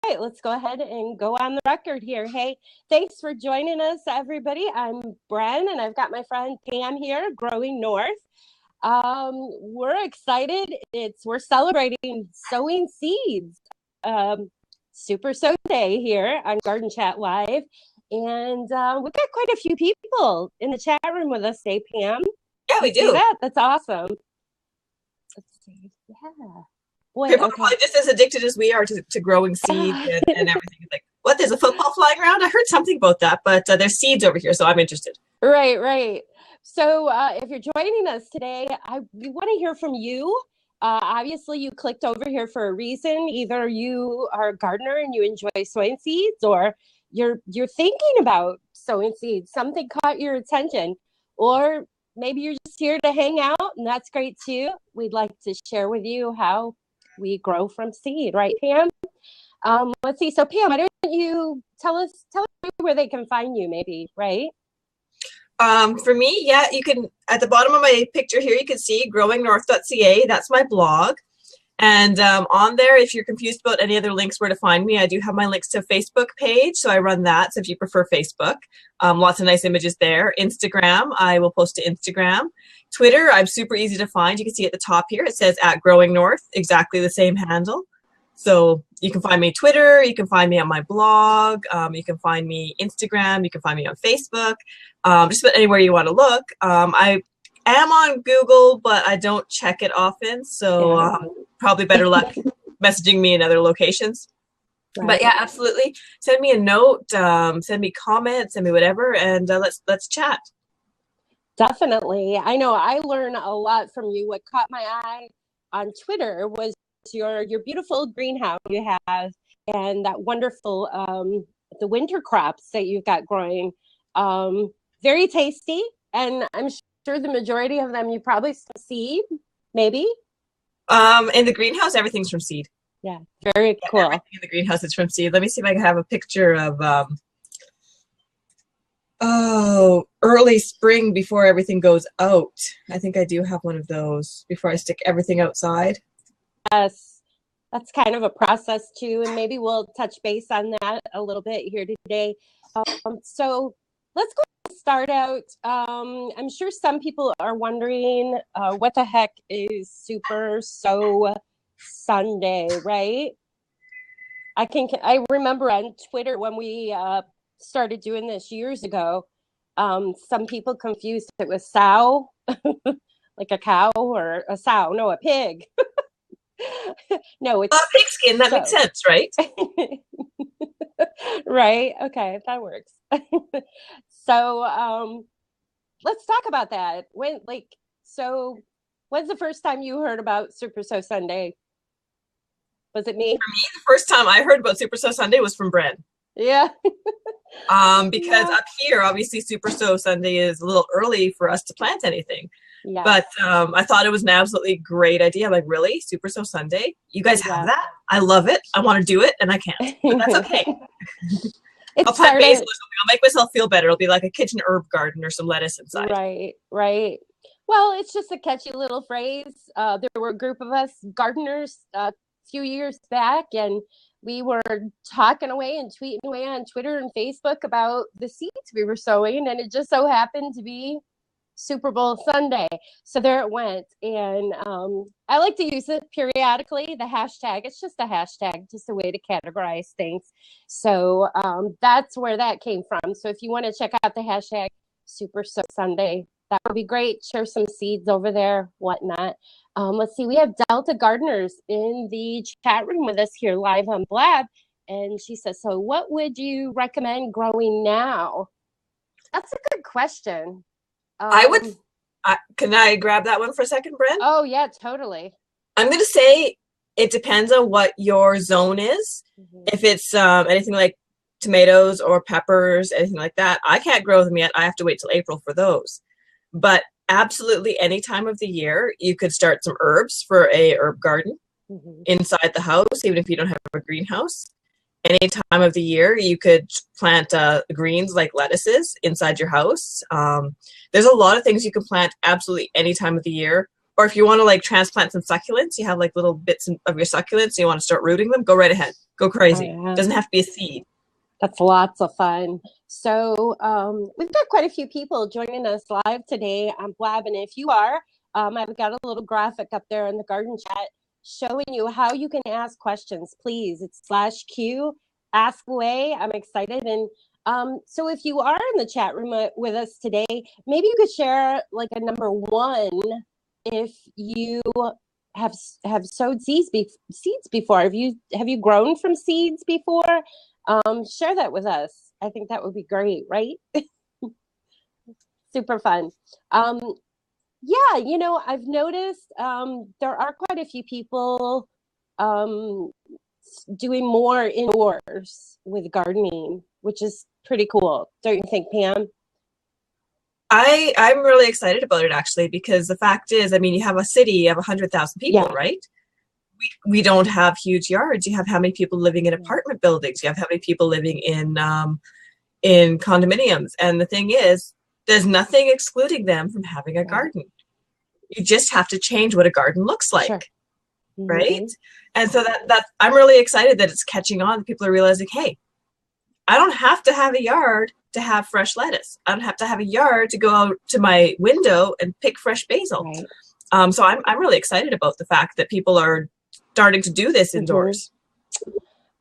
right, let's go ahead and go on the record here. Hey, thanks for joining us, everybody. I'm Bren, and I've got my friend Pam here, Growing North. We're excited. We're celebrating sowing seeds. Super Sow Day here on Garden Chat Live. And we've got quite a few people in the chat room with us today, Pam. Yeah, we do. That's awesome. Let's see. Yeah. Boy, people are probably just as addicted as we are to growing seeds and everything. Like, what? There's a football flying around? I heard something about that, but there's seeds over here, so I'm interested. Right. So if you're joining us today, we want to hear from you. Obviously, you clicked over here for a reason. Either you are a gardener and you enjoy sowing seeds, or you're thinking about sowing seeds. Something caught your attention, or maybe you're just here to hang out, and that's great too. We'd like to share with you how we grow from seed, right, Pam? Let's see. So, Pam, why don't you tell us where they can find you, maybe, right? For me, yeah, you can, at the bottom of my picture here, you can see growingnorth.ca. That's my blog. And on there, if you're confused about any other links where to find me, I do have my links to Facebook page. So I run that. So if you prefer Facebook, lots of nice images there. Instagram, I will post to Instagram. Twitter, I'm super easy to find. You can see at the top here, it says @growingnorth, exactly the same handle. So you can find me Twitter, you can find me on my blog, you can find me Instagram, you can find me on Facebook, just about anywhere you want to look. I am on Google, but I don't check it often, so probably better luck messaging me in other locations. Right. But yeah, absolutely. Send me a note, send me comments, send me whatever, and let's chat. Definitely. I know I learn a lot from you. What caught my eye on Twitter was your beautiful greenhouse you have, and that wonderful the winter crops that you've got growing. Very tasty, and I'm sure the majority of them you probably seed, maybe. In the greenhouse, everything's from seed. Yeah, very cool. Everything in the greenhouse is from seed. Let me see if I can have a picture of early spring before everything goes out. I think I do have one of those before I stick everything outside. Yes, that's kind of a process too, and maybe we'll touch base on that a little bit here today. So let's go and start out. I'm sure some people are wondering what the heck is Super Sow Sunday, right? I remember on Twitter when we started doing this years ago, some people confused it with sow, like a cow, or a sow. No, a pig. No, it's pigskin. That makes sense, right? Right. Okay, that works. So let's talk about that. When's the first time you heard about Super Sow Sunday? Was it me? For me, the first time I heard about Super Sow Sunday was from Bren. Yeah. Because up here, obviously, Super Sow Sunday is a little early for us to plant anything. Yeah. But I thought it was an absolutely great idea. I'm like, really? Super Sow Sunday? You guys have that? I love it. I want to do it, and I can't. But that's okay. I'll plant basil or something. I'll make myself feel better. It'll be like a kitchen herb garden or some lettuce inside. Right. Well, it's just a catchy little phrase. There were a group of us gardeners a few years back, and we were talking away and tweeting away on Twitter and Facebook about the seeds we were sowing, and it just so happened to be Super Bowl Sunday. So there it went. And I like to use it periodically, the hashtag. It's just a hashtag, just a way to categorize things. So that's where that came from. So if you want to check out the hashtag Super Sow Sunday, that would be great. Share some seeds over there, whatnot. Let's see. We have Delta Gardeners in the chat room with us here live on Blab. And she says, so what would you recommend growing now? That's a good question. Can I grab that one for a second, Bren? Oh, yeah, totally. I'm going to say it depends on what your zone is. Mm-hmm. If it's anything like tomatoes or peppers, anything like that, I can't grow them yet. I have to wait till April for those. But absolutely any time of the year, you could start some herbs for a herb garden inside the house, even if you don't have a greenhouse. Any time of the year, you could plant greens like lettuces inside your house. There's a lot of things you can plant absolutely any time of the year, Or if you want to like transplant some succulents, you have like little bits of your succulents, you want to start rooting them, go right ahead. Go crazy. Oh, yeah. Doesn't have to be a seed. That's lots of fun. So we've got quite a few people joining us live today on Blab. And if you are, I've got a little graphic up there in the garden chat showing you how you can ask questions. Please, it's /Q, ask away. I'm excited. And so if you are in the chat room with us today, maybe you could share like a number one if you have sowed seeds before. Have you grown from seeds before? Share that with us. I think that would be great, right? Super fun. Yeah, you know, I've noticed there are quite a few people doing more indoors with gardening, which is pretty cool. Don't you think, Pam? I'm really excited about it actually, because the fact is, I mean, you have a city of 100,000 people, Yeah. right? We don't have huge yards. You have how many people living in apartment buildings? You have how many people living in condominiums? And the thing is, there's nothing excluding them from having a garden. You just have to change what a garden looks like, Sure. right? And so that I'm really excited that it's catching on. People are realizing, hey, I don't have to have a yard to have fresh lettuce. I don't have to have a yard to go out to my window and pick fresh basil. Right. So I'm really excited about the fact that people are starting to do this indoors.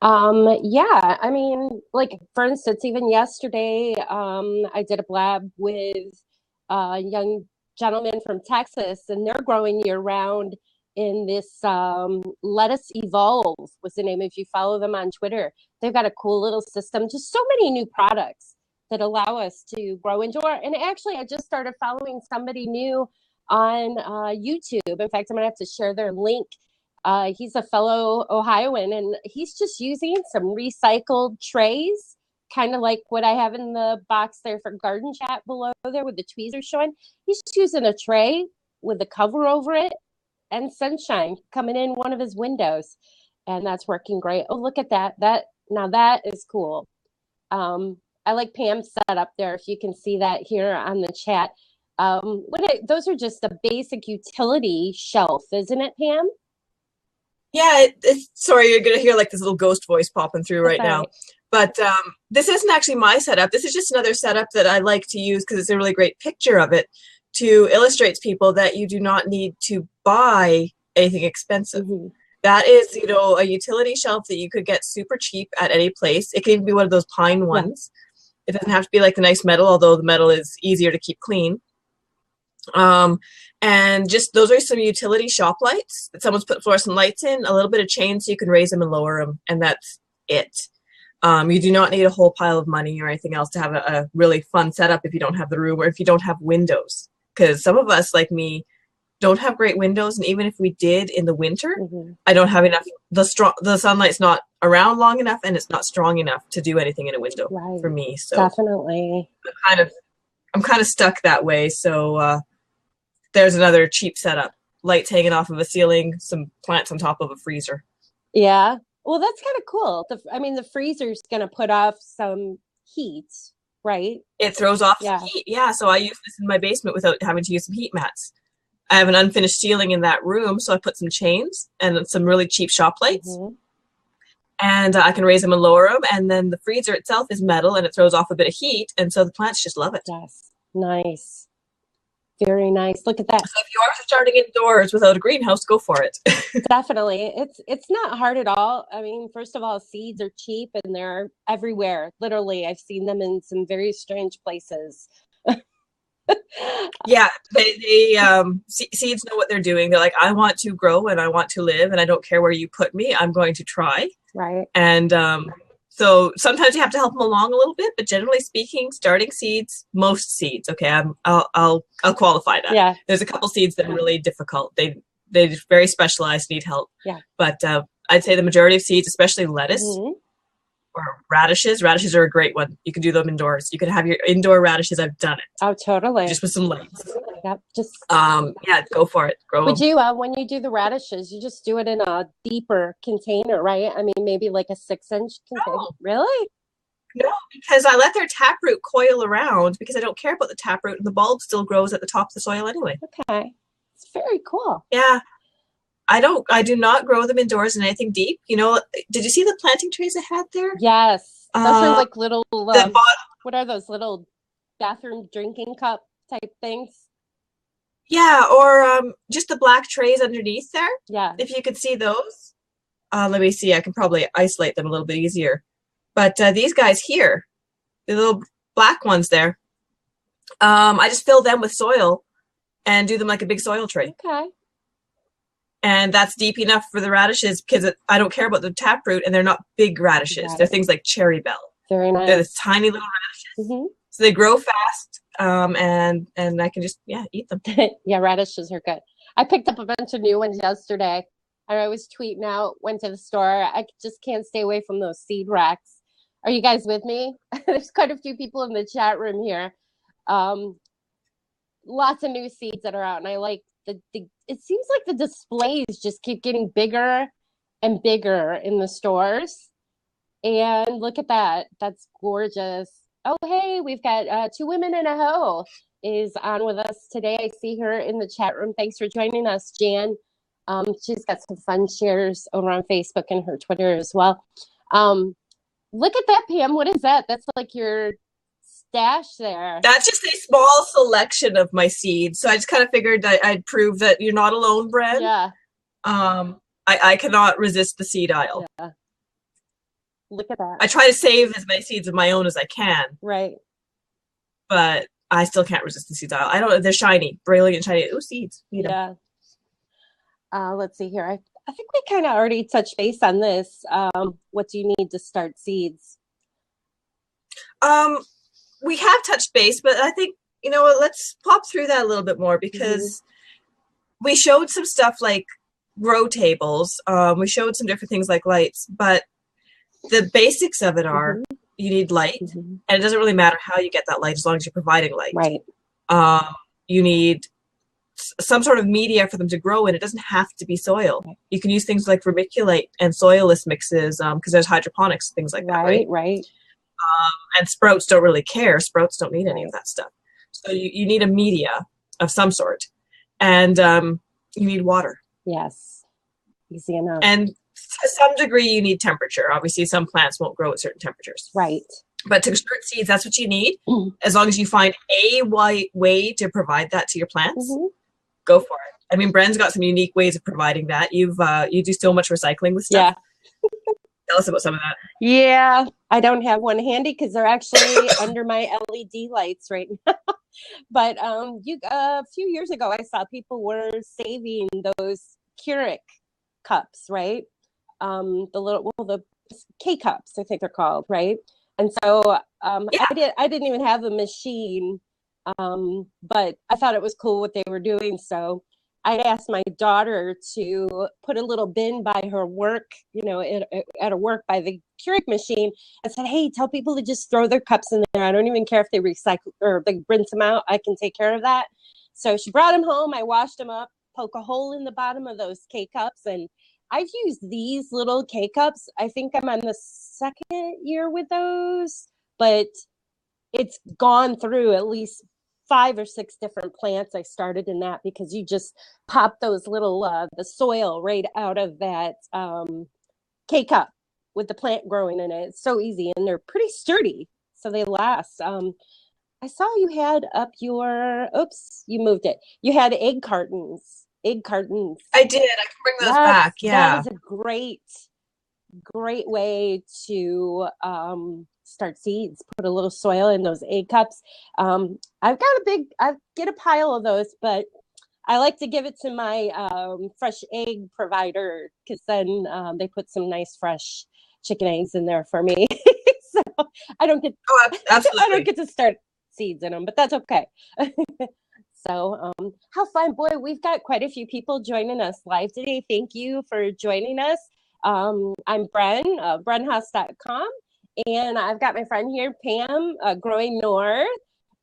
Yeah, I mean, like for instance, even yesterday, I did a blab with a young gentleman from Texas, and they're growing year round in this Lettuce Evolve was the name. If you follow them on Twitter, they've got a cool little system, just so many new products that allow us to grow indoor. And actually, I just started following somebody new on YouTube. In fact, I'm gonna have to share their link. He's a fellow Ohioan, and he's just using some recycled trays, kind of like what I have in the box there for garden chat below there with the tweezers showing. He's just using a tray with a cover over it and sunshine coming in one of his windows, and that's working great. Oh, look at that. Now that is cool. I like Pam's setup there, if you can see that here on the chat. Those are just the basic utility shelf, isn't it, Pam? Yeah, sorry, you're gonna hear like this little ghost voice popping through right now. But this isn't actually my setup. This is just another setup that I like to use because it's a really great picture of it to illustrate to people that you do not need to buy anything expensive. That is, you know, a utility shelf that you could get super cheap at any place. It can even be one of those pine ones. It doesn't have to be like the nice metal, although the metal is easier to keep clean. And just those are some utility shop lights that someone's put fluorescent lights in, a little bit of chain so you can raise them and lower them, and that's it. You do not need a whole pile of money or anything else to have a really fun setup if you don't have the room or if you don't have windows. Because some of us, like me, don't have great windows, and even if we did in the winter, I don't have enough. The sunlight's not around long enough, and it's not strong enough to do anything in a window for me. So definitely, I'm kind of stuck that way. So there's another cheap setup: lights hanging off of a ceiling, some plants on top of a freezer. Yeah, well, that's kind of cool. I mean, the freezer's going to put off some heat, right? It throws off some heat. Yeah, so I use this in my basement without having to use some heat mats. I have an unfinished ceiling in that room, so I put some chains and some really cheap shop lights. And I can raise them and lower them. And then the freezer itself is metal, and it throws off a bit of heat. And so the plants just love it. Yes. Nice. Very nice. Look at that. So if you are starting indoors without a greenhouse, go for it. Definitely. It's not hard at all. I mean, first of all, seeds are cheap and they're everywhere. Literally, I've seen them in some very strange places. Yeah, seeds know what they're doing. They're like, I want to grow and I want to live, and I don't care where you put me. I'm going to try. Right. And so sometimes you have to help them along a little bit, but generally speaking, starting seeds, most seeds. Okay, I'll qualify that. Yeah. There's a couple seeds that are really difficult. They're very specialized, need help. Yeah. But I'd say the majority of seeds, especially lettuce. Or radishes. Radishes are a great one. You can do them indoors. You can have your indoor radishes. I've done it. Oh, totally. Just with some lights. Yep. Just yeah, go for it. Grow Would them. you when you do the radishes, you just do it in a deeper container, right? I mean, maybe like a 6-inch container. No. Really? No, because I let their taproot coil around because I don't care about the taproot, and the bulb still grows at the top of the soil anyway. Okay. It's very cool. Yeah. I do not grow them indoors in anything deep. You know, did you see the planting trays I had there? Yes. Those are like little, what are those little bathroom drinking cup type things? Yeah, or just the black trays underneath there. Yeah. If you could see those. Let me see. I can probably isolate them a little bit easier. But these guys here, the little black ones there, I just fill them with soil and do them like a big soil tray. Okay. And that's deep enough for the radishes because I don't care about the taproot, and they're not big radishes. They're things like cherry bell. Very nice. They're the tiny little radishes. Mm-hmm. So they grow fast, and I can just, eat them. Yeah, radishes are good. I picked up a bunch of new ones yesterday. I was tweeting out, went to the store. I just can't stay away from those seed racks. Are you guys with me? There's quite a few people in the chat room here. Lots of new seeds that are out, and I like it seems like the displays just keep getting bigger and bigger in the stores. And look at that. That's gorgeous. Oh, hey, we've got Two Women in a Hoe is on with us today. I see her in the chat room. Thanks for joining us, Jan. She's got some fun shares over on Facebook and her Twitter as well. Look at that, Pam. What is that? That's like your stash there. That's just a small selection of my seeds. So I just kind of figured that I'd prove that you're not alone, Bren. Yeah. I cannot resist the seed aisle. Yeah. Look at that. I try to save as many seeds of my own as I can. Right. But I still can't resist the seeds aisle. I don't. They're shiny, brilliant, shiny. Ooh, seeds. Yeah. Let's see here. I think we kind of already touched base on this. What do you need to start seeds? We have touched base, but I think, let's pop through that a little bit more because we showed some stuff like grow tables. We showed some different things like lights, but the basics of it are you need light, and it doesn't really matter how you get that light as long as you're providing light. Right. You need some sort of media for them to grow in. It doesn't have to be soil. Right. You can use things like vermiculite and soilless mixes because there's hydroponics, things like that. Right. And sprouts don't really care. Sprouts don't need any of that stuff. So you need a media of some sort. And you need water. Yes. Easy enough. And to some degree, you need temperature. Obviously, some plants won't grow at certain temperatures. Right. But to start seeds, that's what you need. As long as you find a way to provide that to your plants, go for it. I mean, Bren's got some unique ways of providing that. You do so much recycling with stuff. Yeah. Tell us about some of that. Yeah, I don't have one handy because they're actually under my LED lights right now. But a few years ago, I saw people were saving those Keurig cups, right? The K-cups, I think they're called, right? And so I didn't even have a machine, but I thought it was cool what they were doing. So I asked my daughter to put a little bin by her work, at her work by the Keurig machine. I said, hey, tell people to just throw their cups in there. I don't even care if they recycle or they rinse them out. I can take care of that. So she brought them home. I washed them up, poke a hole in the bottom of those K-cups. And I've used these little K-cups. I think I'm on the second year with those, but it's gone through at least 5 or 6 different plants. I started in that because you just pop those little the soil right out of that K-cup with the plant growing in it. It's so easy, and they're pretty sturdy, so they last. I saw you had up your you moved it. You had egg cartons. I did. I can bring those back. Yeah, that is a great way to start seeds. Put a little soil in those egg cups. I get a pile of those, but I like to give it to my fresh egg provider because then they put some nice fresh chicken eggs in there for me. So I don't get I don't get to start seeds in them, but that's okay. So how fun. Boy, we've got quite a few people joining us live today. Thank you for joining us. I'm Bren, brenhaas.com. And I've got my friend here, Pam, Growing North,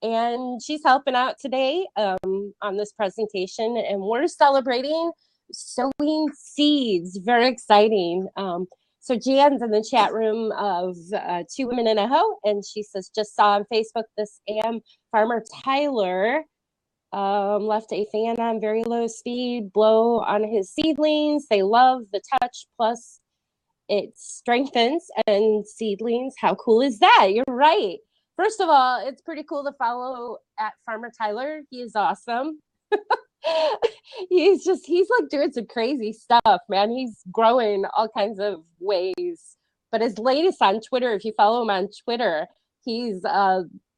and she's helping out today on this presentation. And we're celebrating sowing seeds. Very exciting. So Jan's in the chat room of Two Women in a Hoe, and she says, just saw on Facebook this Farmer Tyler left a fan on very low speed, blow on his seedlings. They love the touch, plus it strengthens and seedlings. How cool is that? You're right. First of all, it's pretty cool to follow at Farmer Tyler. He is awesome. He's like doing some crazy stuff, man. He's growing all kinds of ways. But his latest on Twitter, if you follow him on Twitter, he's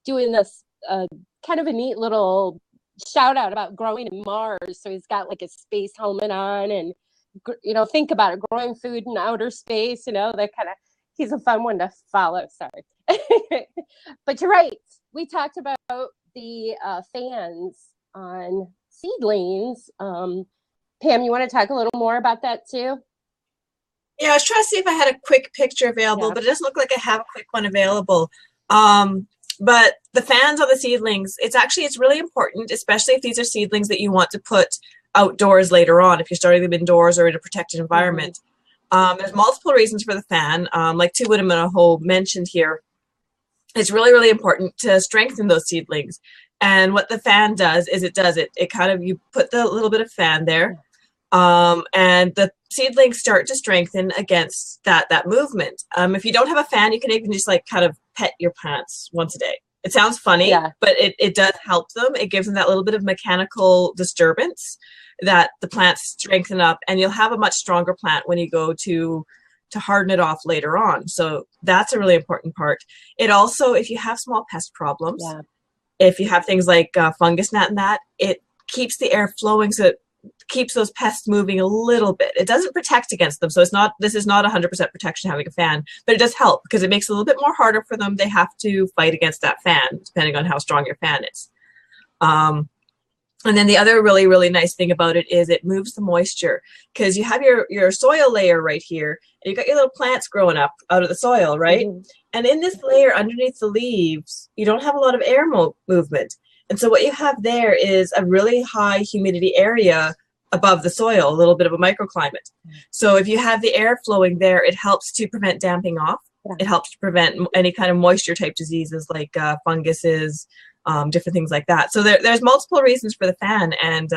doing this kind of a neat little shout out about growing in Mars. So he's got like a space helmet on, and think about it, growing food in outer space. That kind of, he's a fun one to follow. Sorry. But you're right. We talked about the fans on seedlings. Pam, you want to talk a little more about that too? Yeah, I was trying to see if I had a quick picture available, but it doesn't look like I have a quick one available. But the fans on the seedlings, it's really important, especially if these are seedlings that you want to put outdoors later on, if you're starting them indoors or in a protected environment. There's multiple reasons for the fan. Like Two Women in a Hoe mentioned here, it's really, really important to strengthen those seedlings. And what the fan does is it kind of, you put the little bit of fan there, and the seedlings start to strengthen against that movement. If you don't have a fan, you can even just like kind of pet your plants once a day. It sounds funny, but it does help them. It gives them that little bit of mechanical disturbance that the plants strengthen up, and you'll have a much stronger plant when you go to harden it off later on. So that's a really important part. It also, if you have small pest problems, if you have things like fungus gnat and that, it keeps the air flowing, so it keeps those pests moving a little bit. It doesn't protect against them, so this is not 100% protection having a fan, but it does help because it makes it a little bit more harder for them. They have to fight against that fan, depending on how strong your fan is. And then the other really, really nice thing about it is it moves the moisture, because you have your soil layer right here, and you've got your little plants growing up out of the soil, right? And in this layer underneath the leaves, you don't have a lot of air movement. And so what you have there is a really high humidity area above the soil, a little bit of a microclimate. So if you have the air flowing there, it helps to prevent damping off. It helps to prevent any kind of moisture type diseases like funguses, different things like that. So there's multiple reasons for the fan, and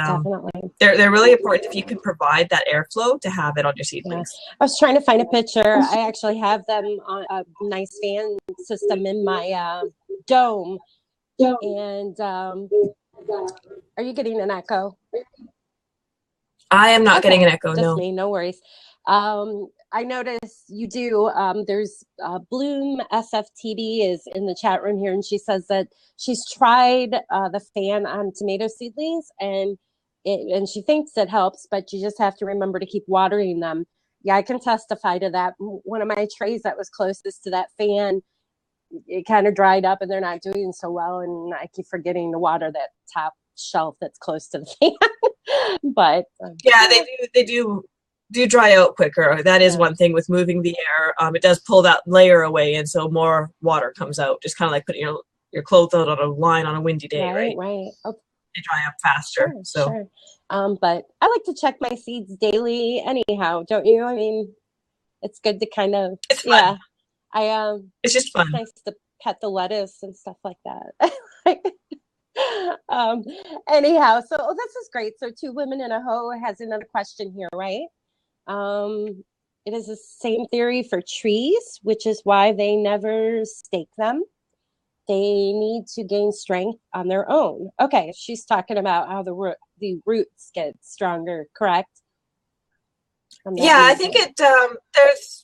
they're really important if you can provide that airflow to have it on your seedlings. I was trying to find a picture. I actually have them on a nice fan system in my dome. And are you getting an echo? I am not getting an echo, just no. Me, no worries. I noticed you do. There's Bloom SFTB is in the chat room here, and she says that she's tried the fan on tomato seedlings, and she thinks it helps, but you just have to remember to keep watering them. Yeah, I can testify to that. One of my trays that was closest to that fan, it kind of dried up, and they're not doing so well, and I keep forgetting to water that top shelf that's close to the fan. But yeah, they do dry out quicker. That is one thing with moving the air. It does pull that layer away, and so more water comes out. Just kind of like putting your clothes out on a line on a windy day, right? Right. Okay. They dry up faster. Sure. But I like to check my seeds daily anyhow, don't you? I mean, it's good to kind of, it's fun. It's just fun. It's nice to pet the lettuce and stuff like that. Anyhow, so this is great. So Two Women in a Hoe has another question here, right? It is the same theory for trees, which is why they never stake them. They need to gain strength on their own. Okay, she's talking about how the roots get stronger, correct? Yeah, I think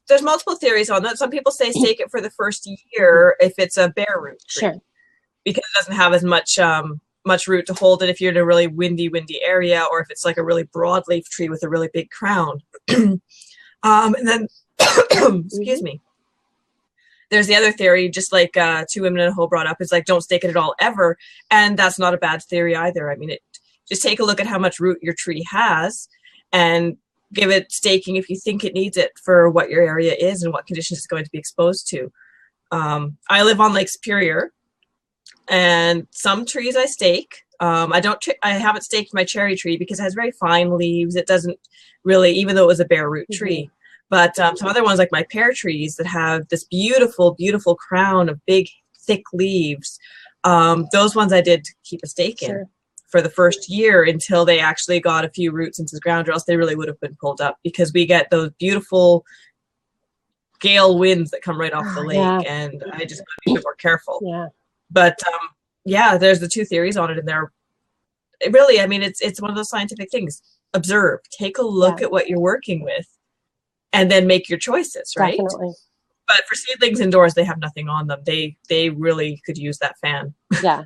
there's multiple theories on that. Some people say stake it for the first year if it's a bare root tree, because it doesn't have as much root to hold it if you're in a really windy area, or if it's like a really broadleaf tree with a really big crown. And then, excuse me. There's the other theory, just like Two Women in a Hoe brought up, is like don't stake it at all ever, and that's not a bad theory either. I mean, just take a look at how much root your tree has, and give it staking if you think it needs it for what your area is and what conditions it's going to be exposed to. I live on Lake Superior, and some trees I stake. I haven't staked my cherry tree because it has very fine leaves. It doesn't really, even though it was a bare root tree. But some other ones, like my pear trees that have this beautiful, beautiful crown of big, thick leaves, those ones I did keep a stake in for the first year until they actually got a few roots into the ground, or else they really would have been pulled up, because we get those beautiful gale winds that come right off the lake, and I just got to be a bit more careful. But yeah, there's the two theories on it, and they're really, I mean, it's one of those scientific things. Observe, take a look at what you're working with, and then make your choices, right? Definitely. But for seedlings indoors, they have nothing on them. They really could use that fan. Yeah.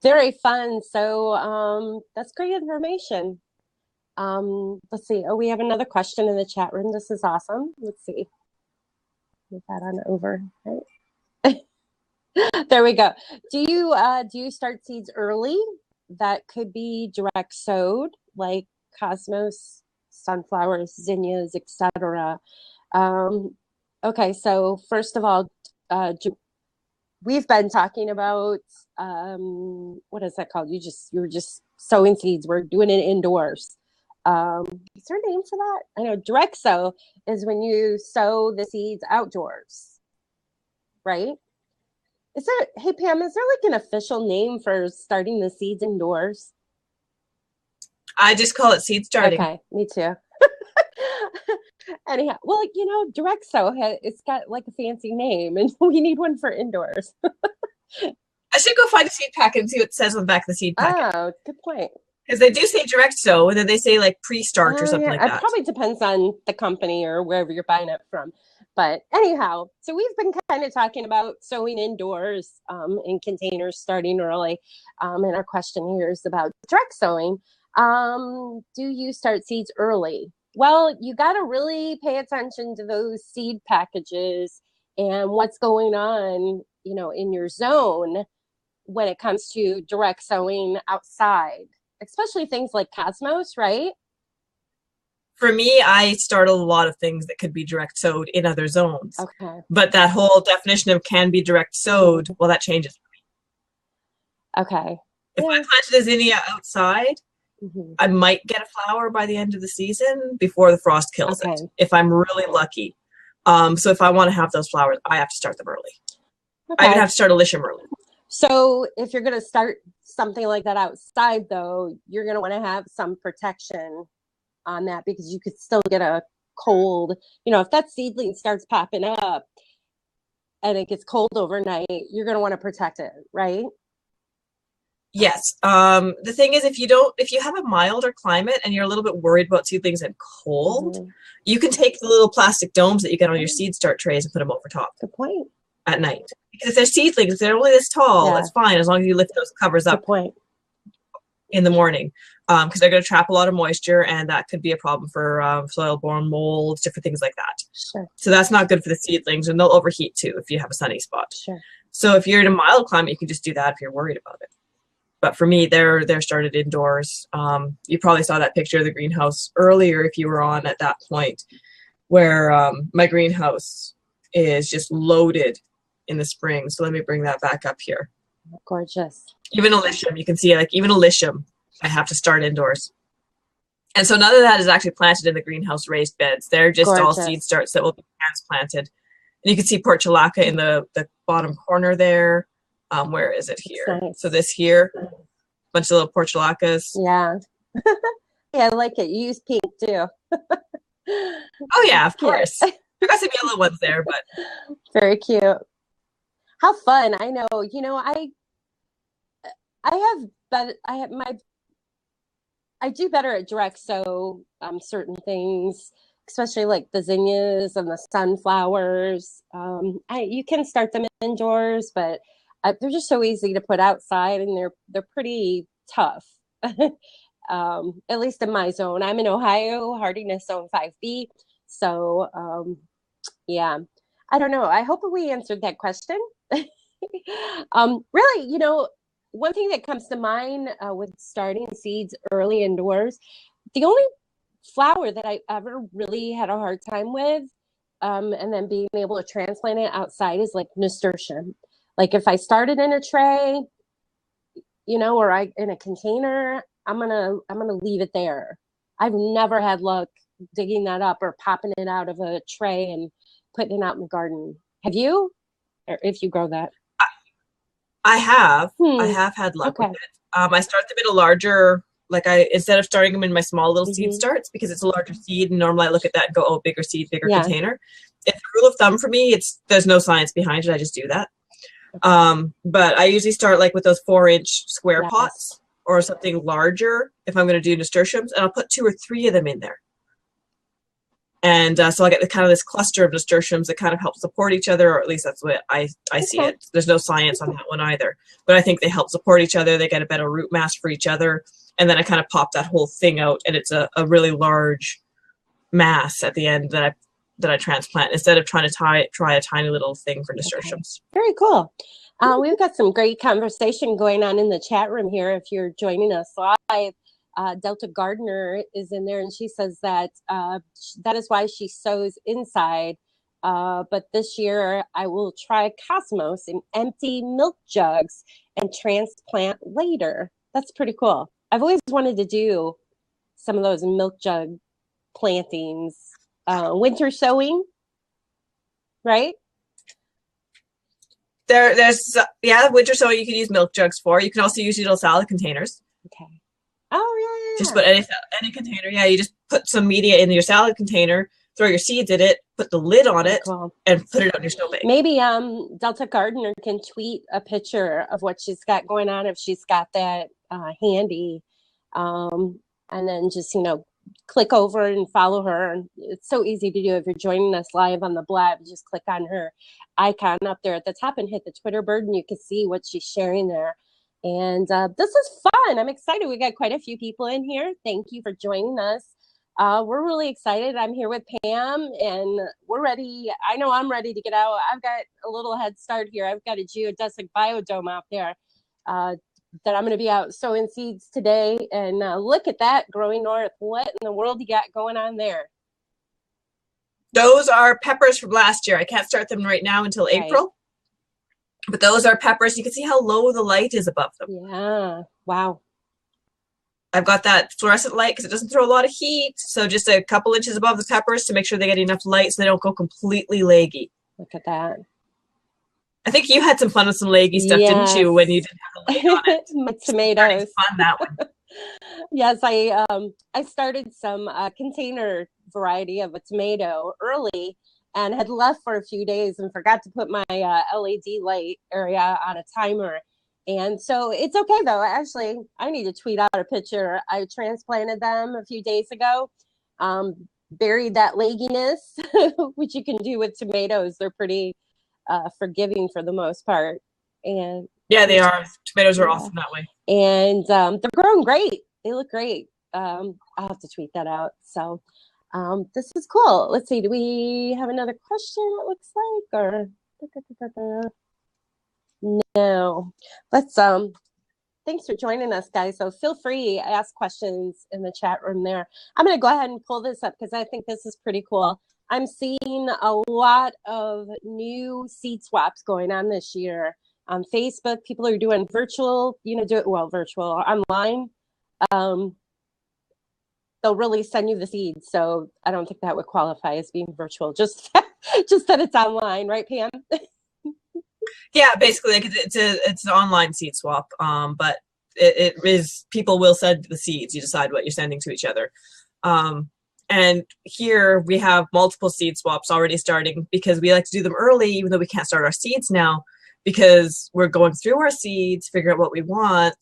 Very fun. So that's great information. Let's see. Oh, we have another question in the chat room. This is awesome. Let's see. Move that on over. Right. There we go. Do you start seeds early that could be direct sowed, like cosmos, sunflowers, zinnias, etc.? Okay, so first of all, we've been talking about what is that called? You were just sowing seeds. We're doing it indoors. Is there a name for that? I know direct sow is when you sow the seeds outdoors, right? Hey Pam, is there like an official name for starting the seeds indoors? I just call it seed starting. Okay, me too. Anyhow, well, direct sow, it's got like a fancy name, and we need one for indoors. I should go find a seed packet and see what it says on the back of the seed packet. Oh, good point. Because they do say direct sow, and then they say like pre-start or something like that. It probably depends on the company or wherever you're buying it from. But anyhow, so we've been kind of talking about sowing indoors in containers starting early. And our question here is about direct sowing. Do you start seeds early? Well, you got to really pay attention to those seed packages and what's going on, in your zone when it comes to direct sowing outside, especially things like cosmos, right? For me, I start a lot of things that could be direct sowed in other zones. Okay. But that whole definition of can be direct sowed, well, that changes for me. Okay. If I planted a zinnia outside, I might get a flower by the end of the season before the frost kills it, if I'm really lucky. So if I want to have those flowers, I have to start them early. I even have to start Alyssum early. So if you're going to start something like that outside, though, you're going to want to have some protection on that, because you could still get a cold. If that seedling starts popping up and it gets cold overnight, you're going to want to protect it, right? Yes. The thing is, if you have a milder climate and you're a little bit worried about seedlings and cold, you can take the little plastic domes that you get on your seed start trays and put them over top. Good point. At night. Because if they're seedlings, if they're only this tall, that's fine, as long as you lift those covers up in the morning. Because they're going to trap a lot of moisture, and that could be a problem for soil-borne molds, different things like that. Sure. So that's not good for the seedlings, and they'll overheat too if you have a sunny spot. Sure. So if you're in a mild climate, you can just do that if you're worried about it. But for me, they're started indoors. You probably saw that picture of the greenhouse earlier if you were on at that point, where my greenhouse is just loaded in the spring. So let me bring that back up here. Gorgeous. Even Alyssum, you can see even Alyssum, I have to start indoors. And so none of that is actually planted in the greenhouse raised beds. They're just all seed starts that will be transplanted. And you can see portulaca in the bottom corner there. Where is it here? Nice. So this here, bunch of little portulacas. Yeah. Yeah, I like it. You use pink too. Oh yeah, of course. There got some yellow ones there, but very cute. How fun. I know, I do better at direct sow certain things, especially like the zinnias and the sunflowers. You can start them indoors, but they're just so easy to put outside, and they're pretty tough. At least in my zone. I'm in Ohio, hardiness zone 5B. So yeah, I don't know. I hope we answered that question. Really, one thing that comes to mind with starting seeds early indoors, the only flower that I ever really had a hard time with, and then being able to transplant it outside, is like nasturtium. Like if I started in a tray, or in a container, I'm gonna leave it there. I've never had luck digging that up or popping it out of a tray and putting it out in the garden. Have you? Or if you grow that? I have. I have had luck with it. I start them in a larger, instead of starting them in my small little seed Mm-hmm. starts, because it's a larger seed, and normally I look at that and go, oh, bigger seed, bigger Yeah. container. It's a rule of thumb for me. There's no science behind it. I just do that. But I usually start like with those 4-inch square Yes. pots or something larger if I'm going to do nasturtiums, and I'll put 2 or 3 of them in there. And so I get the kind of this cluster of nasturtiums that kind of help support each other, or at least that's what I see it. There's no science on that one either, but I think they help support each other. They get a better root mass for each other, and then I kind of pop that whole thing out, and it's a really large mass at the end that I transplant instead of trying to try a tiny little thing for nasturtiums. Okay. Very cool. We've got some great conversation going on in the chat room here. If you're joining us live, Delta Gardner is in there, and she says that that is why she sows inside. But this year, I will try Cosmos in empty milk jugs and transplant later. That's pretty cool. I've always wanted to do some of those milk jug plantings. Winter sowing, right? There's winter sowing you can use milk jugs for. You can also use little salad containers. Okay. Oh, yeah. Just put any container. Yeah, you just put some media in your salad container, throw your seeds in it, put the lid on it, and put it on your snowbank. Maybe Delta Gardner can tweet a picture of what she's got going on if she's got that handy. And then just, click over and follow her. It's so easy to do. If you're joining us live on the blab, you just click on her icon up there at the top and hit the Twitter bird, and you can see what she's sharing there. And this is fun. I'm excited. We got quite a few people in here. Thank you for joining us. We're really excited. I'm here with Pam, and we're ready. I know I'm ready to get out. I've got a little head start here. I've got a geodesic biodome out there that I'm going to be out sowing seeds today. And look at that, growing north. What in the world you got going on there? Those are peppers from last year. I can't start them right now until April. But those are peppers. You can see how low the light is above them. Yeah. Wow. I've got that fluorescent light because it doesn't throw a lot of heat. So just a couple inches above the peppers to make sure they get enough light so they don't go completely leggy. Look at that. I think you had some fun with some leggy stuff, didn't you, when you didn't have the light on it? My tomatoes. Fun, that one. Yes, I started some container variety of a tomato early and had left for a few days and forgot to put my LED light area on a timer. And so it's okay, though. Actually, I need to tweet out a picture. I transplanted them a few days ago, buried that legginess, which you can do with tomatoes. They're pretty forgiving for the most part. And yeah, they are. Tomatoes are awesome that way. And they're growing great. They look great. I'll have to tweet that out. So this is cool. Let's see. Do we have another question, it looks like? Or no. Let's thanks for joining us, guys. So feel free to ask questions in the chat room there. I'm going to go ahead and pull this up because I think this is pretty cool. I'm seeing a lot of new seed swaps going on this year. On Facebook, people are doing virtual, virtual, online. They'll really send you the seeds. So I don't think that would qualify as being virtual, just that it's online, right, Pam? Yeah, basically, it's an online seed swap, but it is, people will send the seeds. You decide what you're sending to each other. And here we have multiple seed swaps already starting because we like to do them early, even though we can't start our seeds now, because we're going through our seeds, figure out what we want,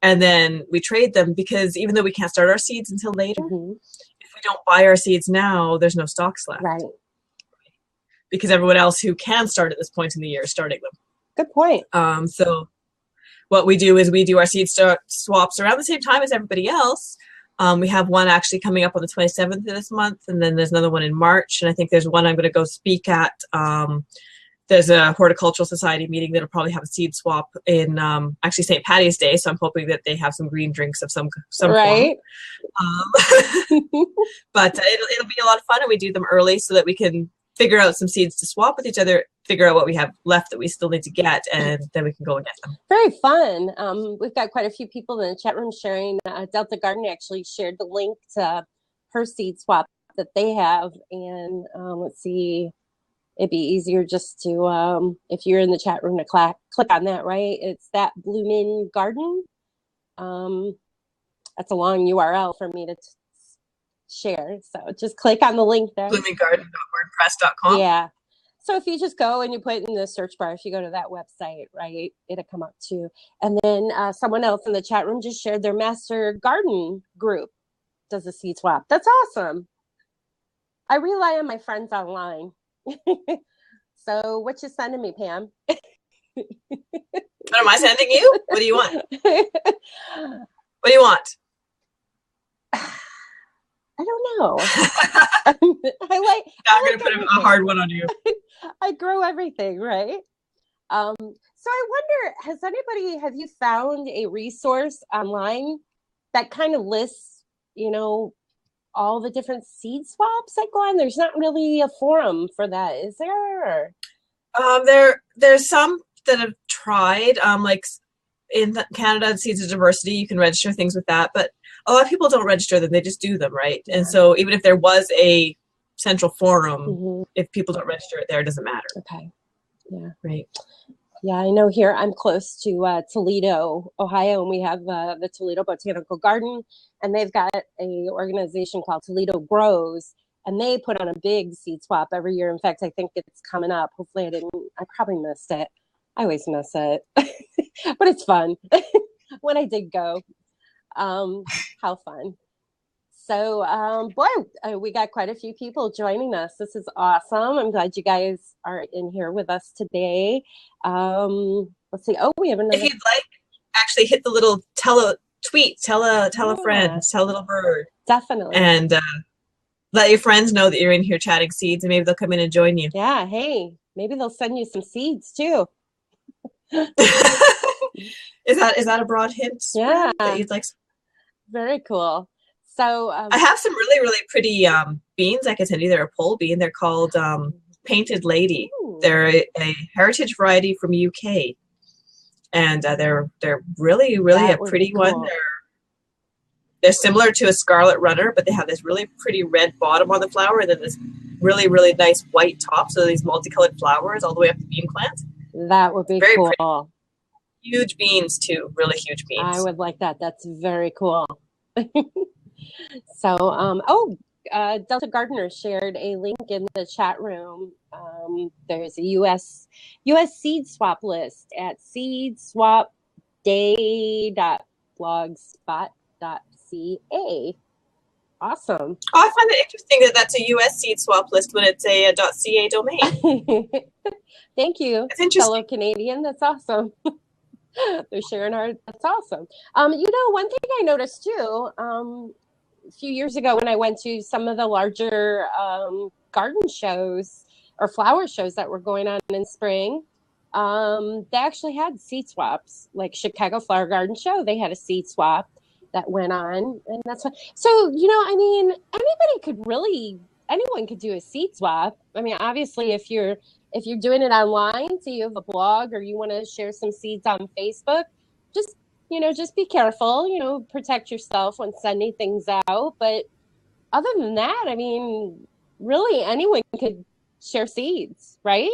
and then we trade them, because even though we can't start our seeds until later, if we don't buy our seeds now, there's no stocks left. Right. Because everyone else who can start at this point in the year is starting them. Good point. So what we do is we do our seed swaps around the same time as everybody else. We have one actually coming up on the 27th of this month, and then there's another one in March, and I think there's one I'm going to go speak at. There's a horticultural society meeting that'll probably have a seed swap in actually St. Patty's Day, so I'm hoping that they have some green drinks of some right. form. But it'll be a lot of fun, and we do them early so that we can figure out some seeds to swap with each other, figure out what we have left that we still need to get, and then we can go and get them. Very fun. We've got quite a few people in the chat room sharing. Delta Garden actually shared the link to her seed swap that they have. And let's see, it'd be easier just to, if you're in the chat room, to click on that, right? It's that Bloomin' Garden. That's a long URL for me to share. So just click on the link there. bloominggarden.wordpress.com. Yeah. So if you just go and you put in the search bar, if you go to that website, right, it'll come up too. And then someone else in the chat room just shared their master garden group does a seed swap. That's awesome. I rely on my friends online. So what you sending me, Pam? What am I sending you? What do you want? What do you want? I don't know. I'm going to put a hard one on you. I grow everything, right? So I wonder, have you found a resource online that kind of lists, all the different seed swaps that go on? There's not really a forum for that, is there? There's some that have tried, like in Canada, Seeds of Diversity, you can register things with that, but a lot of people don't register them, they just do them, right? Yeah. And so even if there was a central forum, if people don't register it there, it doesn't matter. Okay. Yeah. Right. Yeah, I know here I'm close to Toledo, Ohio, and we have the Toledo Botanical Garden, and they've got a organization called Toledo Grows, and they put on a big seed swap every year. In fact, I think it's coming up. Hopefully I probably missed it. I always miss it, but it's fun when I did go. How fun. So, we got quite a few people joining us. This is awesome. I'm glad you guys are in here with us today. Let's see. Oh, we have another. If you'd like, actually hit the little tell a friend, tell a little bird. Definitely. And let your friends know that you're in here chatting seeds, and maybe they'll come in and join you. Yeah. Hey, maybe they'll send you some seeds too. Is that a broad hint? Yeah. That you'd like? Very cool. So I have some really, really pretty beans I can send you. They're a pole bean. They're called Painted Lady. Ooh. They're a heritage variety from UK, and they're really, really a pretty one. They're similar to a scarlet runner, but they have this really pretty red bottom on the flower, and then this really, really nice white top. So these multicolored flowers all the way up the bean plant. That would be very cool. Pretty. Huge beans too, really huge beans. I would like that. That's very cool. So, Delta Gardener shared a link in the chat room. There's a U.S. seed swap list at seedswapday.blogspot.ca. Awesome. Oh, I find it interesting that that's a U.S. seed swap list when it's a .ca domain. Thank you, fellow Canadian. That's awesome. They're sharing that's awesome. One thing I noticed too, a few years ago when I went to some of the larger garden shows or flower shows that were going on in spring, they actually had seed swaps. Like Chicago Flower Garden Show, they had a seed swap that went on, and that's what. So anyone could do a seed swap. I mean, obviously, if you're doing it online, so you have a blog or you want to share some seeds on Facebook, just be careful, protect yourself when sending things out. But other than that, I mean, really anyone could share seeds, right?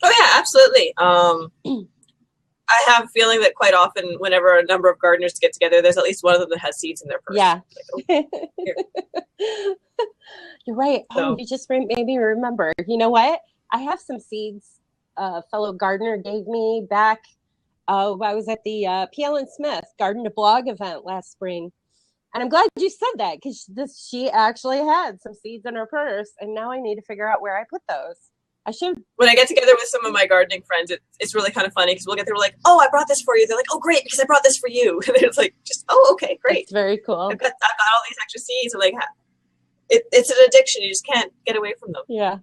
Oh yeah, absolutely. I have a feeling that quite often whenever a number of gardeners get together, there's at least one of them that has seeds in their purse. Yeah. Like, You're right. So, you just made me remember. You know what? I have some seeds a fellow gardener gave me back. I was at the PL & Smith Garden to Blog event last spring. And I'm glad you said that because she actually had some seeds in her purse. And now I need to figure out where I put those. I should. When I get together with some of my gardening friends, it's really kind of funny because we'll get there, we're like, oh, I brought this for you. They're like, oh, great, because I brought this for you. And it's like, okay, great. It's very cool. I've got all these extra seeds. I'm like, it's an addiction. You just can't get away from them. Yeah,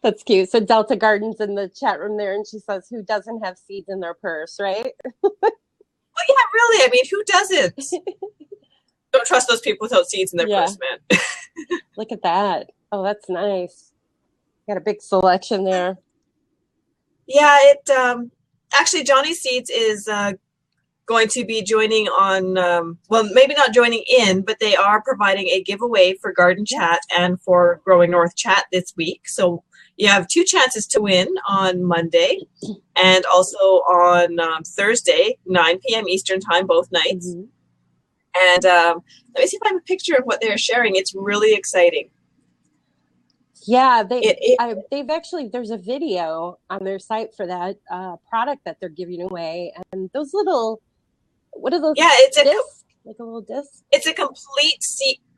that's cute. So Delta Garden's in the chat room there, and she says, who doesn't have seeds in their purse, right? Well, yeah, really. I mean, who doesn't? Don't trust those people without seeds in their purse, man. Look at that. Oh, that's nice. Got a big selection there. Yeah, actually Johnny Seeds is going to be joining on, well, maybe not joining in, but they are providing a giveaway for Garden Chat and for Growing North Chat this week. So You have 2 chances to win on Monday and also on Thursday, 9 p.m. Eastern time, both nights. Mm-hmm. And let me see if I have a picture of what they're sharing. It's really exciting. Yeah, they've actually, there's a video on their site for that product that they're giving away. And those little, what are those? Yeah, it's like a little disc? It's a complete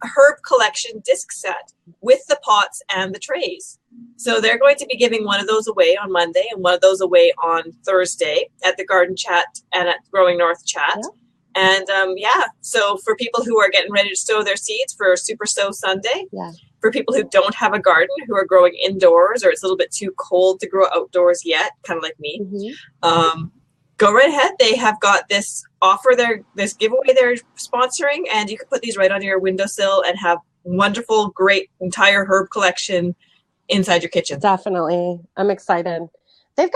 herb collection disc set with the pots and the trays. So they're going to be giving one of those away on Monday and one of those away on Thursday at the Garden Chat and at Growing North Chat. Yeah. And so for people who are getting ready to sow their seeds for Super Sow Sunday, for people who don't have a garden, who are growing indoors or it's a little bit too cold to grow outdoors yet, kind of like me, go right ahead. They have got this offer, this giveaway they're sponsoring, and you can put these right on your windowsill and have wonderful, great entire herb collection inside your kitchen. Definitely. I'm excited. They've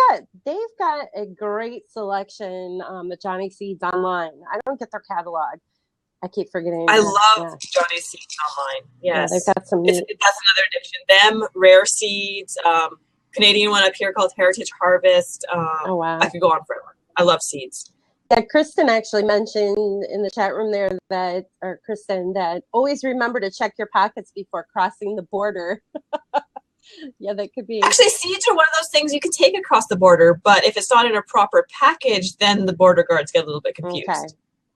got a great selection, the Johnny Seeds online. I don't get their catalog. I keep forgetting. I love Johnny Seeds online. Yes. Yeah, they've got some. That's another addiction. Them, Rare Seeds, Canadian one up here called Heritage Harvest. Oh, wow. I could go on forever. I love seeds. Yeah, Kristen actually mentioned in the chat room there that always remember to check your pockets before crossing the border. Yeah, that could be. Actually, seeds are one of those things you can take across the border, but if it's not in a proper package, then the border guards get a little bit confused. Okay,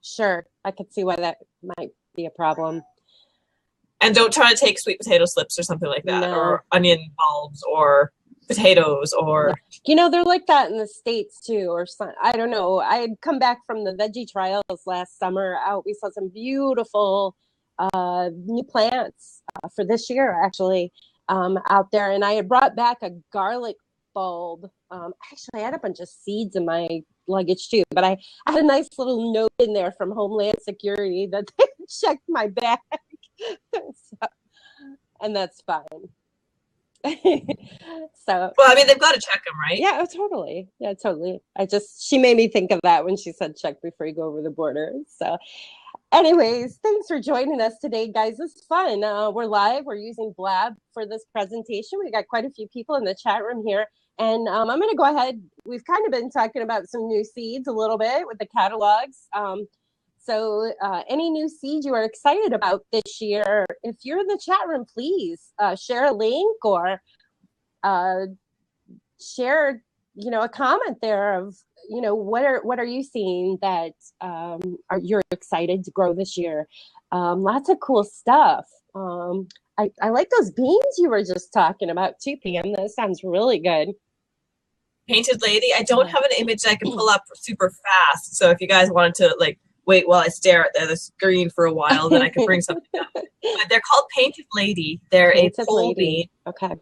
sure. I could see why that might be a problem. And don't try to take sweet potato slips or something like that, or onion bulbs, or potatoes, or... they're like that in the States, too, or some, I don't know. I had come back from the veggie trials last summer. We saw some beautiful new plants for this year, actually. Out there, and I had brought back a garlic bulb. Actually, I had a bunch of seeds in my luggage too, but I had a nice little note in there from Homeland Security that they checked my bag. And that's fine. So, well, I mean, they've got to check them, right? Yeah, totally. Yeah, totally. She made me think of that when she said check before you go over the border. So anyways, thanks for joining us today, guys. This is fun. We're live. We're using Blab for this presentation. We got quite a few people in the chat room here. And I'm going to go ahead. We've kind of been talking about some new seeds a little bit with the catalogs. So any new seeds you are excited about this year, if you're in the chat room, please share a link or share, a comment there of, what are you seeing that you're excited to grow this year? Lots of cool stuff. I like those beans you were just talking about too, Pam. That sounds really good. Painted Lady. I don't have an image I can pull up super fast. So if you guys wanted to wait while I stare at the screen for a while, then I can bring something up. But they're called Painted Lady. They're a pole bean. Okay.